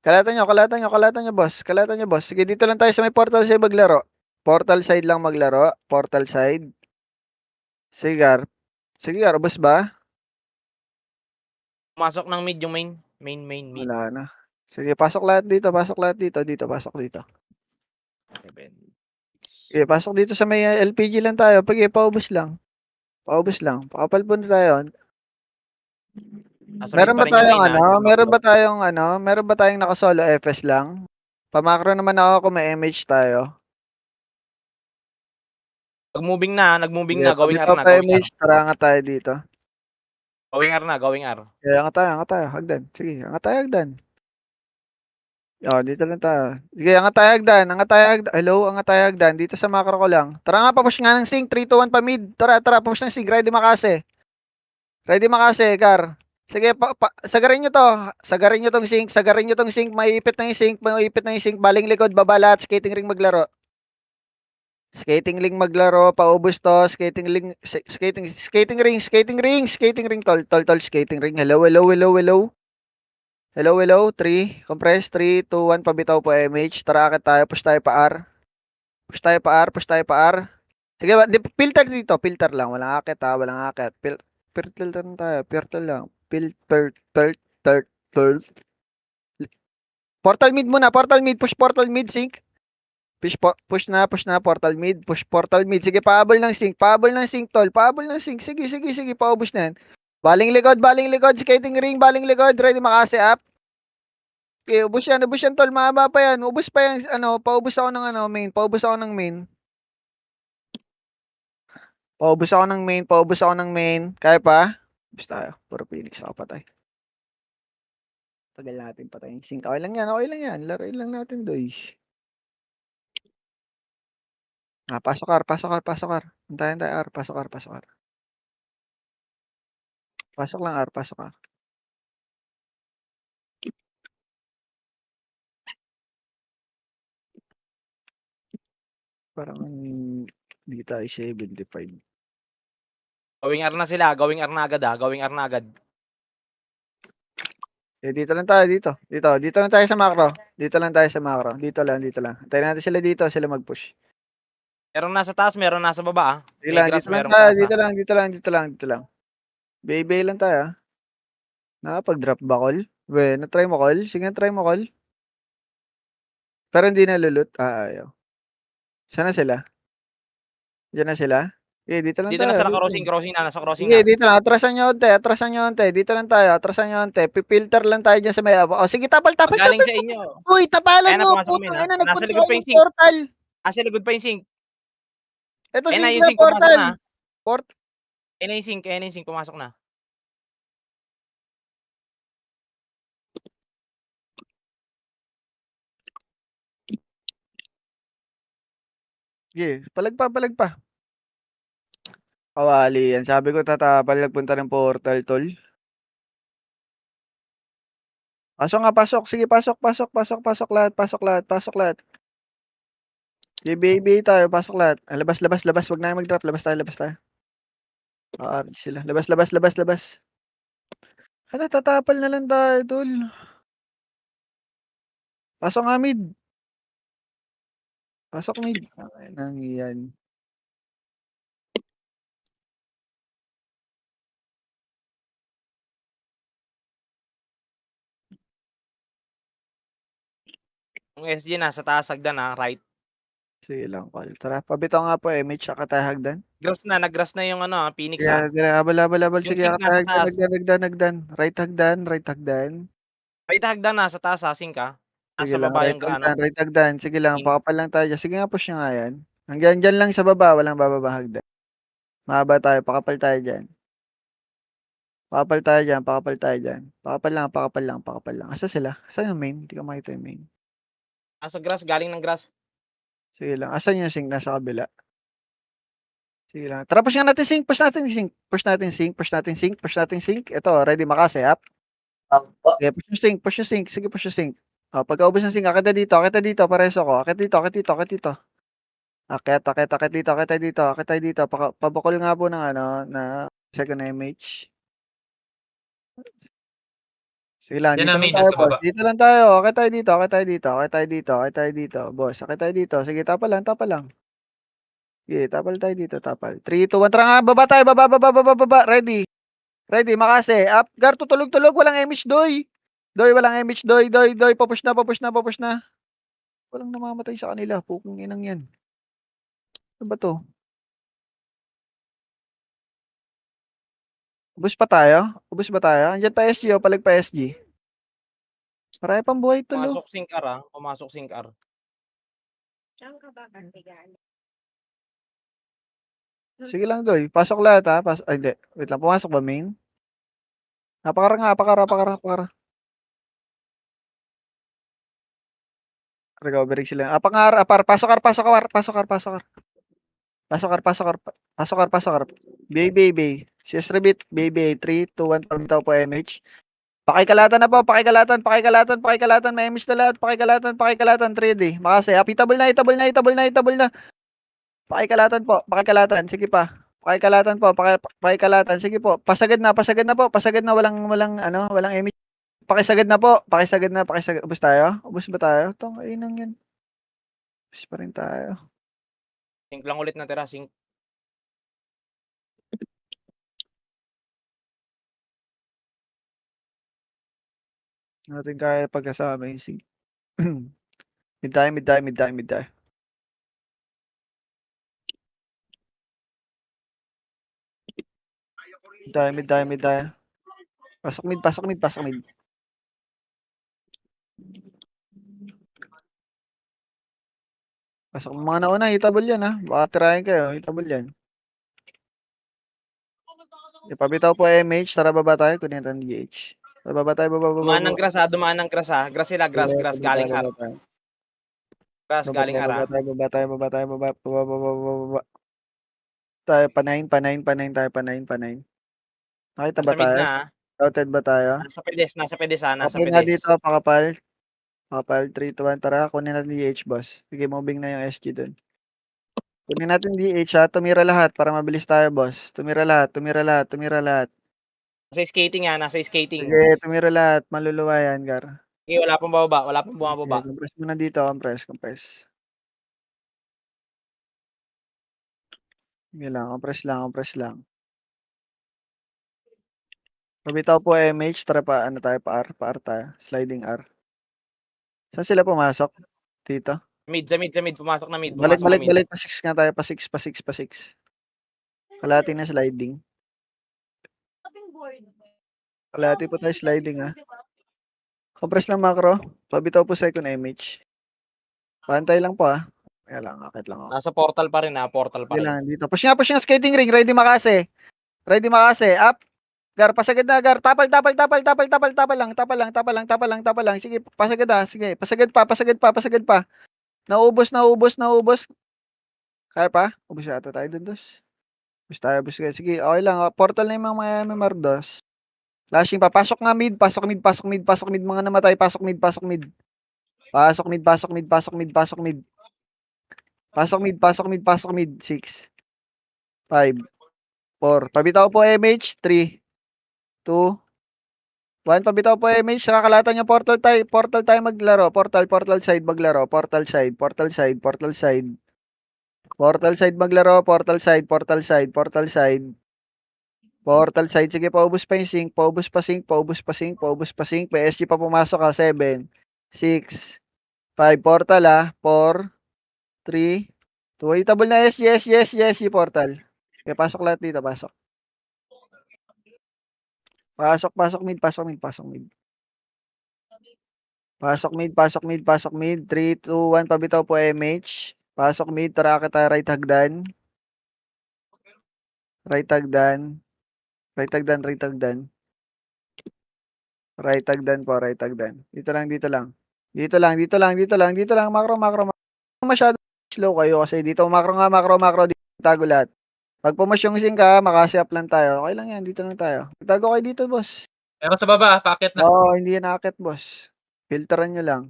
Kalatan nyo, boss. Sige, dito lang tayo sa may portal side maglaro. Portal side lang maglaro. Sige, Gar, ubos ba? Pumasok ng mid yung main. Main. Wala na. Sige, pasok lahat dito. Pasok dito. Sige, pasok dito sa may LPG lang tayo. Paubos lang. Pakapal po na tayo. Nasa mid pa rin yung main, ah. Meron ba tayong naka-solo FS lang? Pamakro naman ako kung may MH tayo. Nag-moving na. Going R Pabitaw na. pa MH, tara nga tayo dito. Going R. Kaya angat tayo. Hagdan. Sige, angat tayo, hagdan. Oh, dito lang tayo. Sige, angat tayo hagdan. Angat tayo hagdan. Hello, angat tayo hagdan. Dito sa macro ko lang. Tara nga, papush nga ng sync. 3, 2, 1 pa mid. Tara, tara, papush ng sync. Ready makase. Ready makase, Gar. Sige, sagarin nyo to. Sagarin nyo tong sync. Sagarin nyo tong sync. Maiipit na yung sync. Maiipit na yung sync. Baling likod, baba lahat. Skating ring maglaro. Skating ring maglaro. Paubos to. Skating ring. Skating ring. Skating ring. Skating ring. Tol, tol, tol. Skating ring. Hello, hello, hello, hello. Hello, hello. 3. Compress. 3, 2, 1. Pabitaw po MH. Tara, akit tayo. Push tayo pa R. Push tayo pa R. Push tayo pa R. Sige, filter dito. Filter lang. Walang akit ha. Walang akit. Filter lang tayo. Filter lang. Filter. Portal mid muna. Portal mid. Push portal mid. Sync. Push na. Push na. Portal mid. Push portal mid. Sige, paabol ng sync. Paabol ng sync, tol. Paabol ng sync. Sige, sige, sige. Paubos na yan. Baling likod. Baling likod. Skating ring. Baling likod. Ready makase up. Okay, ubos yan, tol. Mahaba pa yan. Ubos pa yan, ano, paubos ako ng, ano, main. Paubos ako ng main. Paubos ako ng main. Paubos ako ng main. Kaya pa? Ubos tayo. Puro Phoenix ako patay. Tagal natin patayin. Sync. Okay lang yan, okay lang yan. Laruin lang natin, doy. Ah, pasok R, pasok R, pasok R. Antayin tayo R, pasok R, pasok R. Pasok lang R, pasok R. Parang hindi tayo 75. Gawing R na sila. Gawing R na agad Gawing R na agad. Eh, dito lang tayo, dito. Dito lang tayo sa macro. Dito lang tayo sa macro. Dito lang, dito lang. Antayin natin sila dito, sila mag-push. Meron nasa taas, meron nasa baba Dito May lang, grass, dito lang merong tayo, taas dito lang, dito lang, dito lang, dito lang. Bay lang tayo, ah. Nakapag-drop ba, call? We, na-try mo, call? Sige, try mo, call. Pero hindi nalulut. Ah, ayaw. Saan na sila? Diyan na sila? Eh, dito lang Dito tayo. na sila Dito. crossing na. Nasa crossing Sige, na. dito lang. Atrasan nyo onte. Atrasan nyo onte. Dito lang tayo. Atrasan nyo onte. Pipilter lang tayo dyan sa may abo. O, sige, tapal, tapal, Pag galing tapal. sa inyo. Uy, tapalan Ayan na, nyo. pumasok kami Putang na. ina, Nasa nagpunta likod ako pa yung ng sync. portal. Nasa likod pa yung sync. Ito Ayan na sync yung na sync, pumasok portal. na. Port. Ayan na yung sync, pumasok na. Sige, palag pa, palag pa. Kawali yan. Sabi ko tatapal. Nagpunta ng portal, tol. Pasok nga, pasok. Sige, pasok, pasok, pasok, pasok lahat, pasok lahat, pasok lahat. BB tayo, pasok lahat. Ah, labas, labas, labas. Wag na mag-drop. Labas tayo, labas tayo. Ah, sila. Labas, labas, labas, labas. Hala, tatapal na lang tayo, tol. Pasok nga mid. Pasok mid. Ay, nang yan. Yung SG nasa taas, hagdan right. Sige lang, call. Tara, pabitaw nga po, MH, tsaka tayo hagdan. Nag-grass na yung Phoenix Kaya, kaya, abal, abal, abal. Yung Sige, sync tsaka tayo nasa hagdan, taas. hagdan. Right hagdan, right hagdan. Right hagdan nasa taas sync Sige Nasa lang, baba right yung hagdan, right hagdan. Sige lang, Pin. pakapal lang tayo dyan. Sige nga, push nyo nga yan. Hanggang dyan lang sa baba, walang bababa hagdan. Mahaba tayo, pakapal tayo dyan. Pakapal tayo dyan, pakapal tayo dyan. Pakapal lang, pakapal lang, pakapal lang. Asa sila? Asa yung main? Hindi ko makita yung main. Nasa grass, galing ng grass. Sige lang, asan yung sync nasa kabila? Sige lang. Tara, push nga natin sync, push natin sync. Push natin sync, push natin sync, push natin sync. Ito, ready makase, up. Apo. Okay, push yung sync, push yung sync. Sige, push yung sync. Pagkaubos ng sync, akit dito, pareso ko. Akit dito, akit dito, akit dito. Akit dito, akit dito, akit dito. Pabakol nga po ng ano, na second image. Sige lang, Yan dito na lang main, tayo, nasa boss. baba. Dito lang tayo. Akit tayo dito, akit tayo dito, akit tayo dito, akit tayo dito. Boss, akit tayo dito. Sige, tapal lang, tapal lang. Sige, tapal tayo dito, tapal. 3, 2, 1, tara nga, baba tayo, baba, baba, baba, baba. Ready. Ready, makase. Up, gar, tutulog-tulog, walang image, doy. Doy, walang image, doy, doy, doy. Papush na, papush na, papush na. Walang namamatay sa kanila. Pukong inang yan. Ano ba to? Ubus pa tayo? Ubus ba tayo? Andiyan pa SG o palag pa SG? Marami pang buhay tulo. Pumasok sync R. Sige lang, doy. Pasok lahat ha. Ay, hindi. Wait lang. Pumasok ba main? Napakara nga. Apakara. Recovery sila. Pangar, pasok kar, pasok kar, pasok kar, pasok kar. Pasok kar, pasok kar, pasok kar, pasok kar. Bay. CS Rebit, Bay. 3, 2, 1, pabitaw po MH. Pakikalatan na po, pakikalatan. May MH na lahat, pakikalatan, 3D. Makase, itabol na. Pakikalatan po, pakikalatan. Sige pa. Pakikalatan po, pakikalatan. Sige po. Pasagad na po. Pasagad na, walang MH. Pakisagad na po. Pakisagad. Ubus tayo? Ubus ba tayo? Tong, inang yan. Ubus pa rin tayo. Sync lang ulit natira, sync. Natin kaya pagkasama yung sig. Mid tayo. Mid tayo. Pasok mid. Pasok mga nauna, itabol yan ha. Baka tirahin kayo, itabol yan. Ipabitaw po MH, tara baba tayo, kunin natin DH. Tara baba tayo, baba. Dumaan ng grass ha. Grass sila, grass. Galing har. Grass, galing har ha. Baba tayo. Baba. Tayo, pa 9 tayo. Nakita ba Nasa mid tayo? na ha. Outed ba tayo? Nasa pedes ha. Nasa Okay nga pedes. dito, pakapal. 3, 2, 1, tara, kunin natin DH, boss. Sige, moving na yung SG dun. Kunin natin DH ha, tumira lahat para mabilis tayo, boss. Tumira lahat. Nasa skating ha. Nasa skating. Sige, tumira lahat. Maluluwa yan, Gar. Okay, wala pong bababa. Wala pong Sige, bumababa. compress muna dito, compress. Sige lang, compress lang. Pabitaw po MH, tara pa, pa R tayo. Sliding R. Saan sila pumasok? Dito? Sa mid. Pumasok na mid. Balik, pa 6 nga tayo, pa 6. Kalahati na sliding. Kalahati po tayo sliding ha. Compress lang macro. Pabitaw po second MH. Pantay lang po ha. Kaya lang, akit lang ako. Nasa portal pa rin ha. Portal pa Sige rin. lang, dito. Push nga skating ring. Ready makase. Up. Gar, pasagad na, Gar. Tapal lang. Sige, pasagad ha. Sige, pasagad pa. Naubos. Kaya pa? Ubos yata tayo dun, dos. Ubos tayo. Sige, okay lang. Portal na yung mga Mardos. Flashing pa. Pasok mid. Mga namatay. Pasok mid. Pasok mid. 6, 5, 4. Pabitaw po MH. 3, 2, 1. Pabitaw po MH. Kakalatan yung portal tayo maglaro. Portal side maglaro. Portal side maglaro. Portal side. Sige, paubos pa yung sync. Paubos pa sync. PSG pa pumasok ha. 7, 6, 5. Portal ha. 4, 3, 2. Itabol na SG portal. Okay, pasok lahat dito. Pasok mid. Pasok mid. 3, 2, 1. Pabitaw po MH. Pasok mid. Tara kita right hagdan. Right hagdan Dito lang. Macro. Masyado slow kayo kasi dito. Macro. Dito tago lahat. Pag pumash yung sing ka, makasi-up lang tayo. Okay lang yan. Dito lang tayo. Tago kayo dito, boss. Meron sa baba, packet na. Oo, hindi yan nakakit, boss. Filteran nyo lang.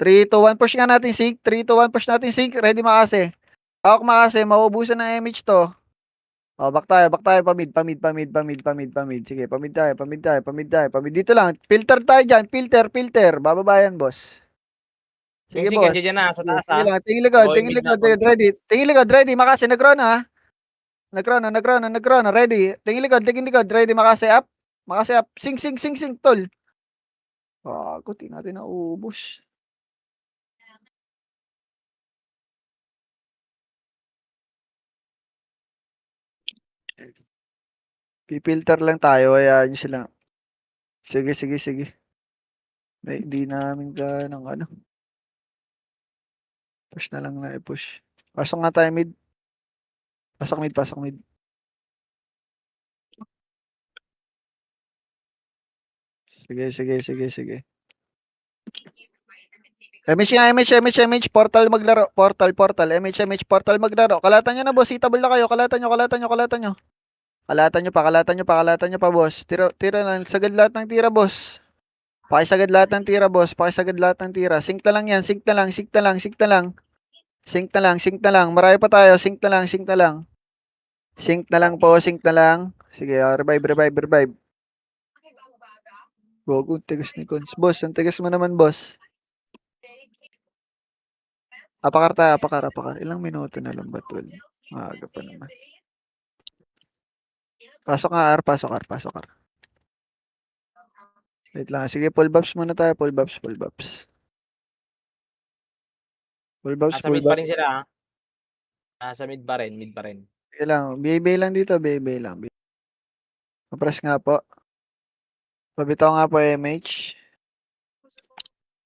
3, 2, 1. Push nga natin sync. Ready makase. Hawak makase. Mauubusan ng MH to. Oh, back tayo. Pa mid. Sige, pa mid tayo. Dito lang. Filter tayo dyan. Filter. Bababayan, boss. Sige, Yung boss. dyan na. Sa taas Sige ha. lang. Tingin likod. Ready. Tingin likod. Makase. Nag-run ha. Ready. Tingin likod. Ready. Makase up. Sing, tol. Kuti natin naubos. Pipilter lang tayo. Hayaan nyo sila. Sige. Di namin ka ng ano. Push na lang na i-push. Pasok nga tayo mid. Pasok mid. Sige. MH, portal maglaro. Portal. MH, portal maglaro. Kalatan nyo na, boss. Itabol na kayo. Kalatan nyo. Kalatan nyo pa, boss. Tira lang. Sagad lahat ng tira, boss. Pakisagad lahat ng tira, boss. Pakisagad lahat ng tira. Sync na lang yan. Sync na lang. Sync na lang. Marami pa tayo. Sync na lang. Sync na lang po. Sync na lang. Sige, revive. Gogo, tigas ni Cons. Boss, ang tigas mo naman, boss. Apakar. Ilang minuto na lang ba, tol? Maaga pa naman. Pasok R. Wait lang. Sige, full buffs muna tayo. Full buffs. Nasa mid pa rin sila, ha? Nasa mid pa rin. Sige lang. BB lang dito. BB lang. Press nga po. Pabitaw nga po MH.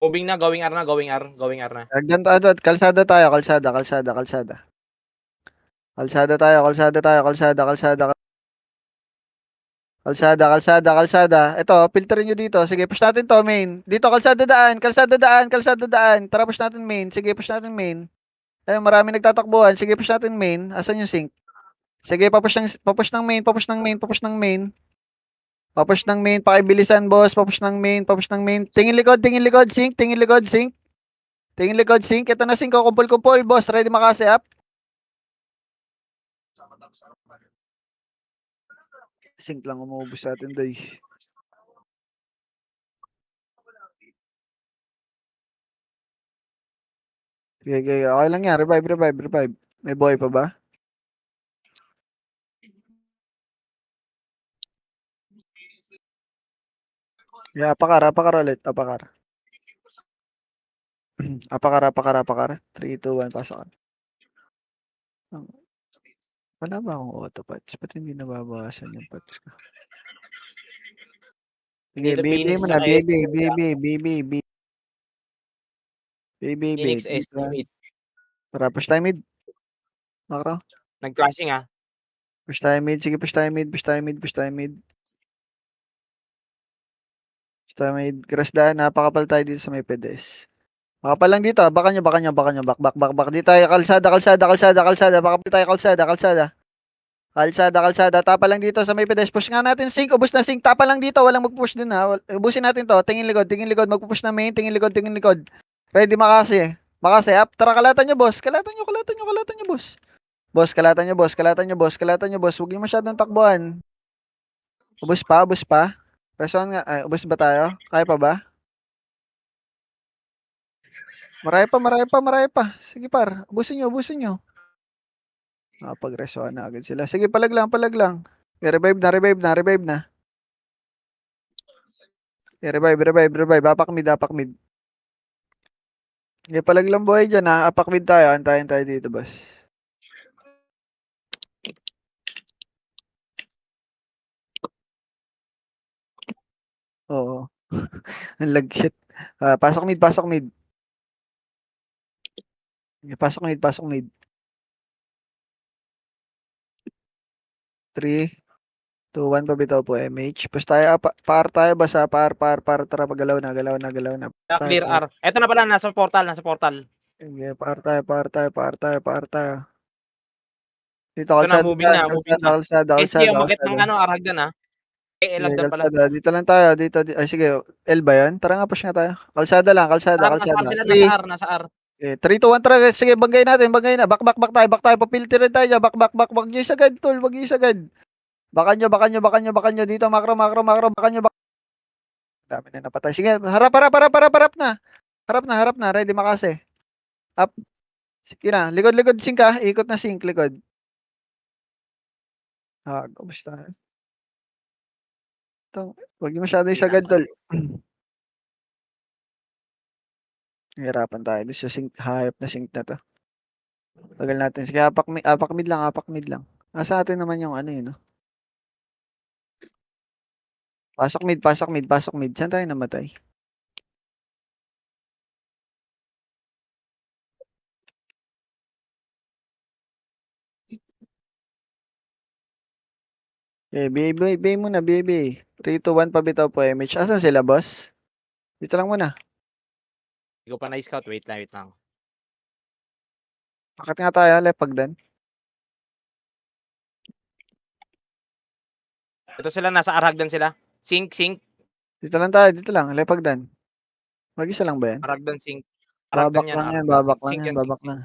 Moving na, going R na. Agdan tayo. Kalsada tayo. Kalsada. Ito, filterin nyo dito. Sige, push natin to, main. Dito, kalsada daan. Tara, push natin main. Sige, push natin main. Ayun, marami nagtatakbuhan. Sige, push natin main. Asan yung sync? Sige, papush ng main. Pakibilisan, boss. Papush ng main. Tingin likod, sync. Tingin likod, sync. Ito na, sync. Kumpul, boss. Ready makasi up. Sync lang umuubos sa atin, day. Okay. Okay lang yan. Revive. May buhay pa ba? Yeah, apakar ulit. Apakar. 3, 2, 1, pasok. Wala ba akong auto patch? Ba't hindi nababawasan yung patch ko? Sige, Dito, BB Phoenix mo na. tsaka SC, Phoenix, BB. SC, mid. Tara, push tayo mid. Makro. Nag-clashing, ha? Push tayo mid. Sige, push tayo mid. Grass daan. Napakapal tayo dito sa may pedes. Makapal lang dito. Baka nyo. Bak. Dito tayo. Kalsada. Makapal tayo kalsada. Tapa lang dito sa may pedes. Push nga natin sync. Ubus na sync. Tapa lang dito. Walang mag-push din, ha. Ubusin natin to. Tingin likod. Magpupush na main. Tingin likod. Ready makasi. Up. Tara, kalatan nyo, boss. Kalatan nyo, boss. Kalatan nyo, boss. Huwag nyo masyadong takbuhan. Ubus pa. Reson nga. Ay, ubus ba tayo? Kaya pa ba? Marami pa. Sige, par. Ubusin nyo. Pag-reson na agad sila. Sige, palag lang. Revive na. Revive. Apak mid. Sige, palag lang buhay dyan, ha. Apak mid tayo. Antayin tayo dito, boss. Oo. Ang lag shit. Pasok mid. Sige, pasok mid. 3, 2, 1, pabitaw po MH. Push tayo, par tayo, basa, par, tara, galaw na. Clear R. Eto na pala, nasa portal. Sige, par tayo. Dito, Ito na, kalsada, moving na. SC, umakit ng Aragdan, ha? Sige, Lagdan pala. kalsada. Dito lang tayo, ay sige, L ba yan? Tara nga, push nga tayo. Kalsada lang. Nasa R sila, 3, nasa R. okay, 3, 2, 1, tara. Sige, banggay na. Back tayo. Papilterin tayo dyan. Back. Wag nyo isagad, tol. Baka nyo. Dito, makro. Baka nyo. Dami na napatay. Sige, harap na. Harap na. Ready makasi. Up. Sige na. Likod, sink ka. Ikot na sink, likod. Kumusta? Wag nyo masyado isagad, tol. Hirapan tayo. Doon sa sink, hayop na sink na to. Tagal natin. Sige, apak mid lang. Nasa atin naman yung ano yun, no? Pasok mid. Saan tayo namatay? Okay, BB muna, BB. 3, 2, 1, pabitaw po, MH. Asan sila, boss? Dito lang muna. Hindi ko pa na-scout. Wait lang. Bakit nga tayo, Lepagdan? Ito sila, nasa Arhagdan sila. Sink. Dito lang tayo, dito lang, Lepagdan. Mag-isa lang ba yan? Arhagdan, sink. Babak Arhagdan yan. lang yan, Arhagdan, babak sink. lang Sink yan, yan, babak sink. lang.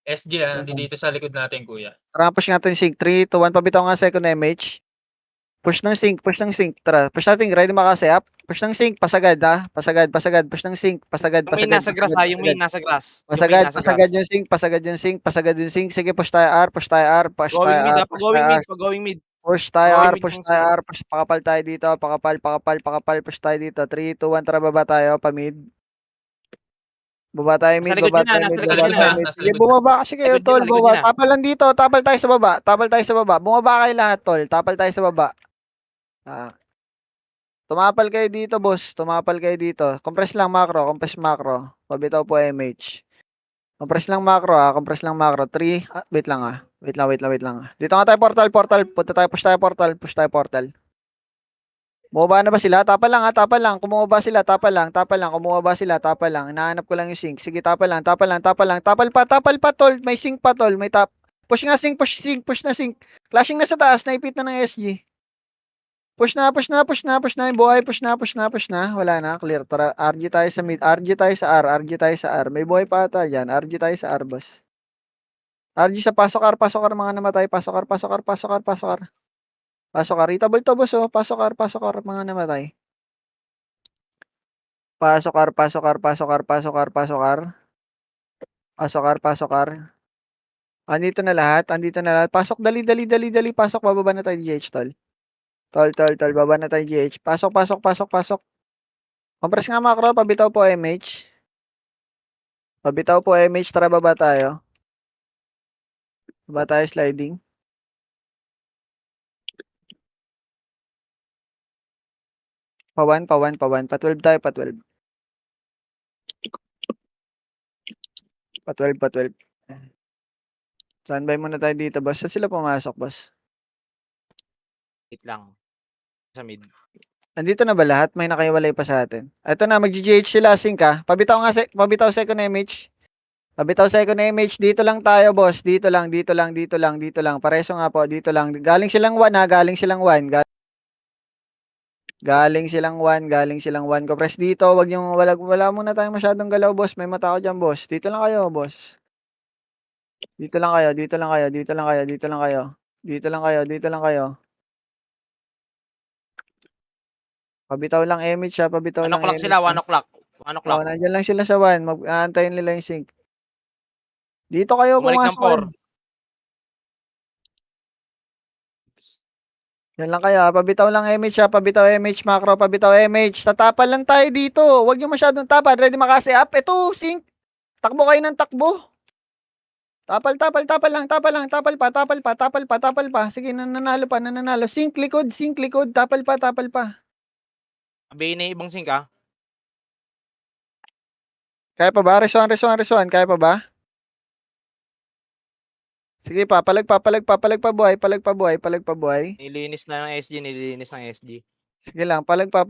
SG nandito sa likod natin, kuya. Tara, push natin sync. 3, 2, 1. Pabitaw nga second MH. Push ng sync. Tara, push natin. Ready makasi up. Push ng sync. Pasagad, ha. Pasagad. Push ng sync. Pasagad. Yung main nasa grass ha. Yung main nasa grass. Yung main nasa Pasagad grass. yung sync. Sige, push tayo R. Push tayo R. Going mid ha. Pag-going mid. Push tayo Going R. mid Push yung tayo R. Push. Pakapal tayo dito. Pakapal. Push tayo dito. 3, 2, 1. Tara, baba tayo. Pamid. Baba tayo mid. Nasa likod Baba yun na, tayo nasa mid. likod Baba yun tayo na. mid. Nasa Sige, likod. bumaba kasi kayo, Likod yun tol. na, likod Bumaba. yun na. Tapal lang dito. Tapal tayo sa baba. Bumaba kayo lahat, tol. Tapal tayo sa baba. Tumapal kayo dito, boss. Compress lang macro. Pabitaw po MH. Compress lang macro. 3. Wait lang. Dito nga tayo portal. Push tayo portal. Bumaba na ba sila? Tapal lang. Kumubaba sila, tapal lang. Hinahanap ko lang yung sync. Sige, tapal lang. Tapal pa, tol. May sync pa, tol. May tap. Push na sync. Clashing na sa taas. Naipit na ng SG. Push na yung buhay. Push na. Wala na, clear. Tara, RG tayo sa mid. RG tayo sa R. May buhay pa ata dyan. RG tayo sa R, boss. RG sa pasok R, mga namatay. Pasok R. Itable to, boss, oh. Pasok R, mga namatay. Pasok R. Andito na lahat. Pasok, dali. Pasok, bababa na tayo, GH, tol. Tol, baba na tayo, GH. Pasok. Compress nga macro, pabitaw po MH. Tara, baba tayo. Sliding. Pa-1. Pa-12 tayo, pa-12. Pa-12. Standby muna tayo dito, boss. Saan sila pumasok, boss? Wait lang. Sa mid. Nandito na ba lahat? May nakaiwalay pa sa atin. Ito na, mag-GH sila, sync ha. Pabitaw second MH. Dito lang tayo, boss. Dito lang. Pareso nga po, dito lang. Galing silang 1 ha, Galing silang 1. Compress dito, wala muna tayong masyadong galaw, boss. May mata ko dyan, boss. Dito lang kayo, boss. Dito lang kayo. Pabitaw lang MH ha, 1 o'clock sila, 1 o'clock. 1 o'clock. Nandiyan lang sila sa 1. Aantayin nila yung sync. Dito kayo Bumalik ng pumasok. 4. Yan lang kayo. Pabitaw lang MH ha. Pabitaw MH macro. Tatapal lang tayo dito. Huwag nyo masyadong tapal. Ready makasi up. Ito, sync. Takbo kayo ng takbo. Tapal lang. Tapal pa. Sige, nananalo pa. Sync likod. Tapal pa. Sabihin na yung ibang sink ha. Kaya pa ba? Resuan. Kaya pa ba? Sige pa. Palag pa buhay. Nilinis na ng SG. Sige lang. Palag pa.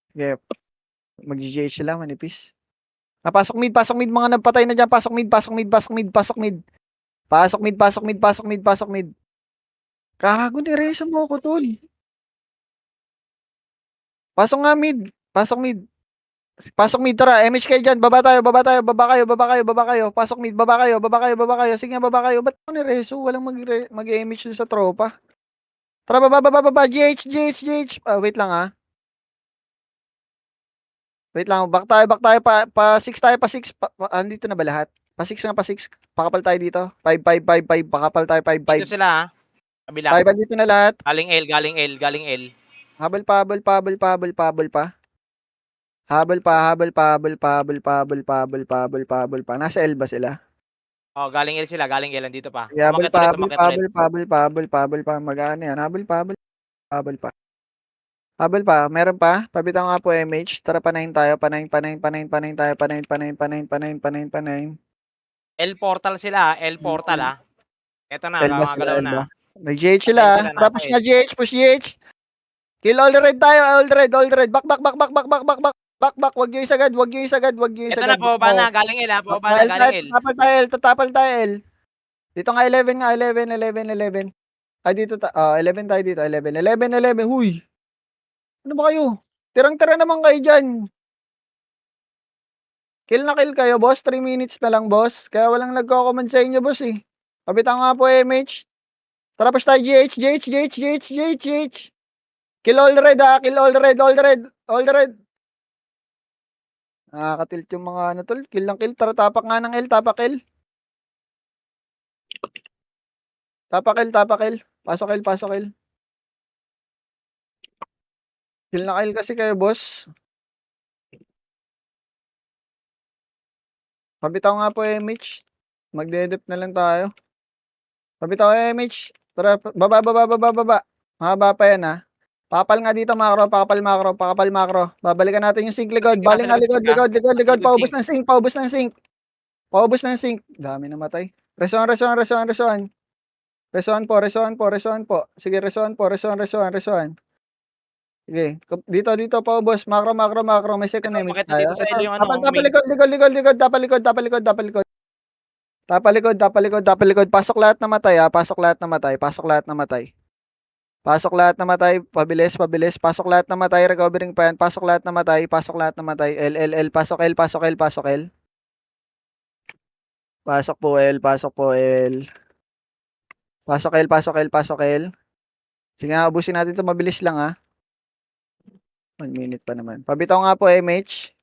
Sige. Mag-GH sila. Manipis. Pasok mid mga nagpatay na dyan. Pasok mid. Kago ni Reza mo ako, tol. Pasok mid, tara. MH kayo dyan. Baba kayo. Pasok mid, baba kayo. Sige nga, baba kayo. Ba't ako ni Rezo? Walang mag-MH sa tropa. Tara, baba. GH. Wait lang ha. Back tayo. Pa 6 tayo. Andito na ba lahat? Pa 6 nga, 6. Pakapal tayo dito. 5. Pakapal tayo, 5. Dito sila ha. Kabila. 5 andito na lahat. Galing L. Habol pa. Nasa L ba sila? Oh, galing L sila. Andito pa. Habol Umakit ulit. pa. Mag-ano yan. Habol pa. Meron pa? Pabitaw nga po MH. Tara, panahin tayo. Panahin tayo. Panahin. L portal sila ha. L portal ha. Eto na, L ba gumagalaw sila? na. May GH Nasa sila. L sila, Tara, nasa push L. na GH. Kill all red tayo, all red. Back. Back. Wag nyo isagad. Ito na, pababa na. Galing L, ha? Pababa na, galing L. Tatapal tayo, L. Dito nga 11 nga, 11. Dito 11 tayo dito, 11. Huy. Ano ba kayo? Tirang-tira naman kayo dyan. Kill na kill kayo, boss. 3 minutes na lang, boss. Kaya walang nagko-comment sa inyo, boss eh. Kapitan nga po, MH. Tara, push tayo, GH. Kill all red, ha. Kill all red. Nakakatilt yung mga ano, tol. Kill lang kill. Tara, tapak nga ng L. Tapak L. Pasok L. Kill na kill kasi kayo, boss. Pabitaw nga po, MH. Magdedep na lang tayo. Pabitaw, MH. Tara, baba. Mahaba pa yan, ha. Pakapal nga dito, macro. Babalikan natin yung sync likod. Sige, Baling nga nasa likod. likod ka. Paubos ng sync. Dami na matay. Resuan. Resuan po. Sige, resuan. Sige, dito paubos. Macro. May second Ito, image makita dito tayo. sa L yung ano, Tapal main. likod. Pasok lahat na matay, ha. Pasok lahat na matay. Pabilis. Pasok lahat na matay. Recovering pa yan. Pasok lahat na matay. L. Pasok L. Pasok po L. Pasok L. Sige nga, ubusin natin ito. Mabilis lang, ha. 1 minute pa naman. Pabitaw nga po, MH.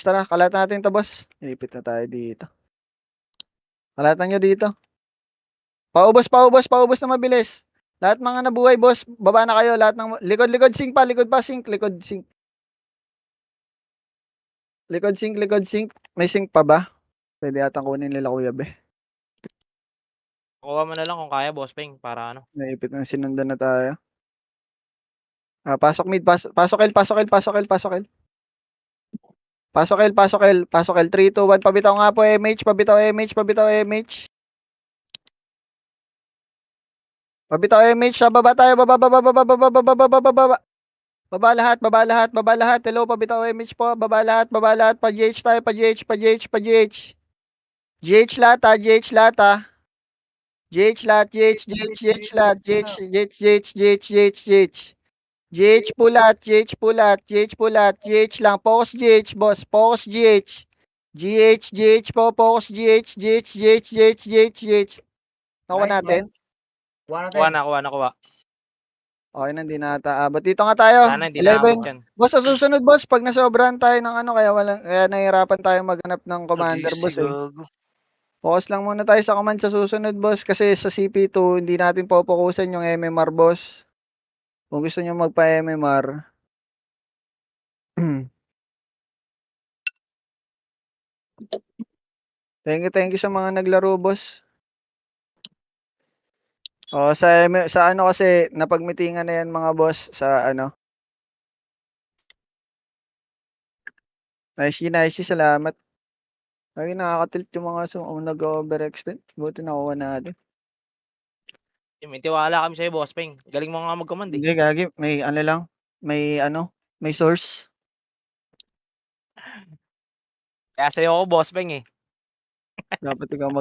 Tara, kalatan natin ito, boss. Ilipit na tayo dito. Kalatan nyo dito. Paubos na mabilis. Lahat mga nabuhay, boss. Baba na kayo. Lahat ng likod, sync. May sync pa ba? Pwede yatang kunin nila, Kuya Be. Kuha mo na lang kung kaya, boss Peng, para ano. Naipit na, sinundan na tayo. Pasok mid, pasok L. Pasok L. 3, 2, 1. Pabitaw nga po, MH. Pabitaw, MH. Baba tayo. Baba lahat. Hello, pabitaw, MH po. Baba lahat. Pa-GH tayo, pa-GH. GH lahat, ha. GH lahat. GH pulat. GH lang. Focus GH, boss. GH po. Focus GH. Nakuha natin. Kuha na. Okay, nandito na ata. But dito nga tayo. Sana hindi naabot 11. yan. Boss, sa susunod, boss, pag nasobrahan tayo ng ano, kaya nahihirapan tayo maghanap ng commander, boss eh. Focus lang muna tayo sa command sa susunod, boss. Kasi sa CP2, hindi natin popokusan yung MMR, boss. Kung gusto nyo magpa-MMR. Thank you sa mga naglaro, boss. Sa ano kasi, napagmitingan na yan mga boss, sa ano. Nice, salamat. Ay, nakakatilt yung mga nag-overextend. Buti nakuha natin. May tiwala kami sa'yo, boss Peng. Galing mo nga mag-command eh. Hindi, gagi. May ano lang. May source. Kaya sa'yo ako, boss Peng eh. Dapat ikaw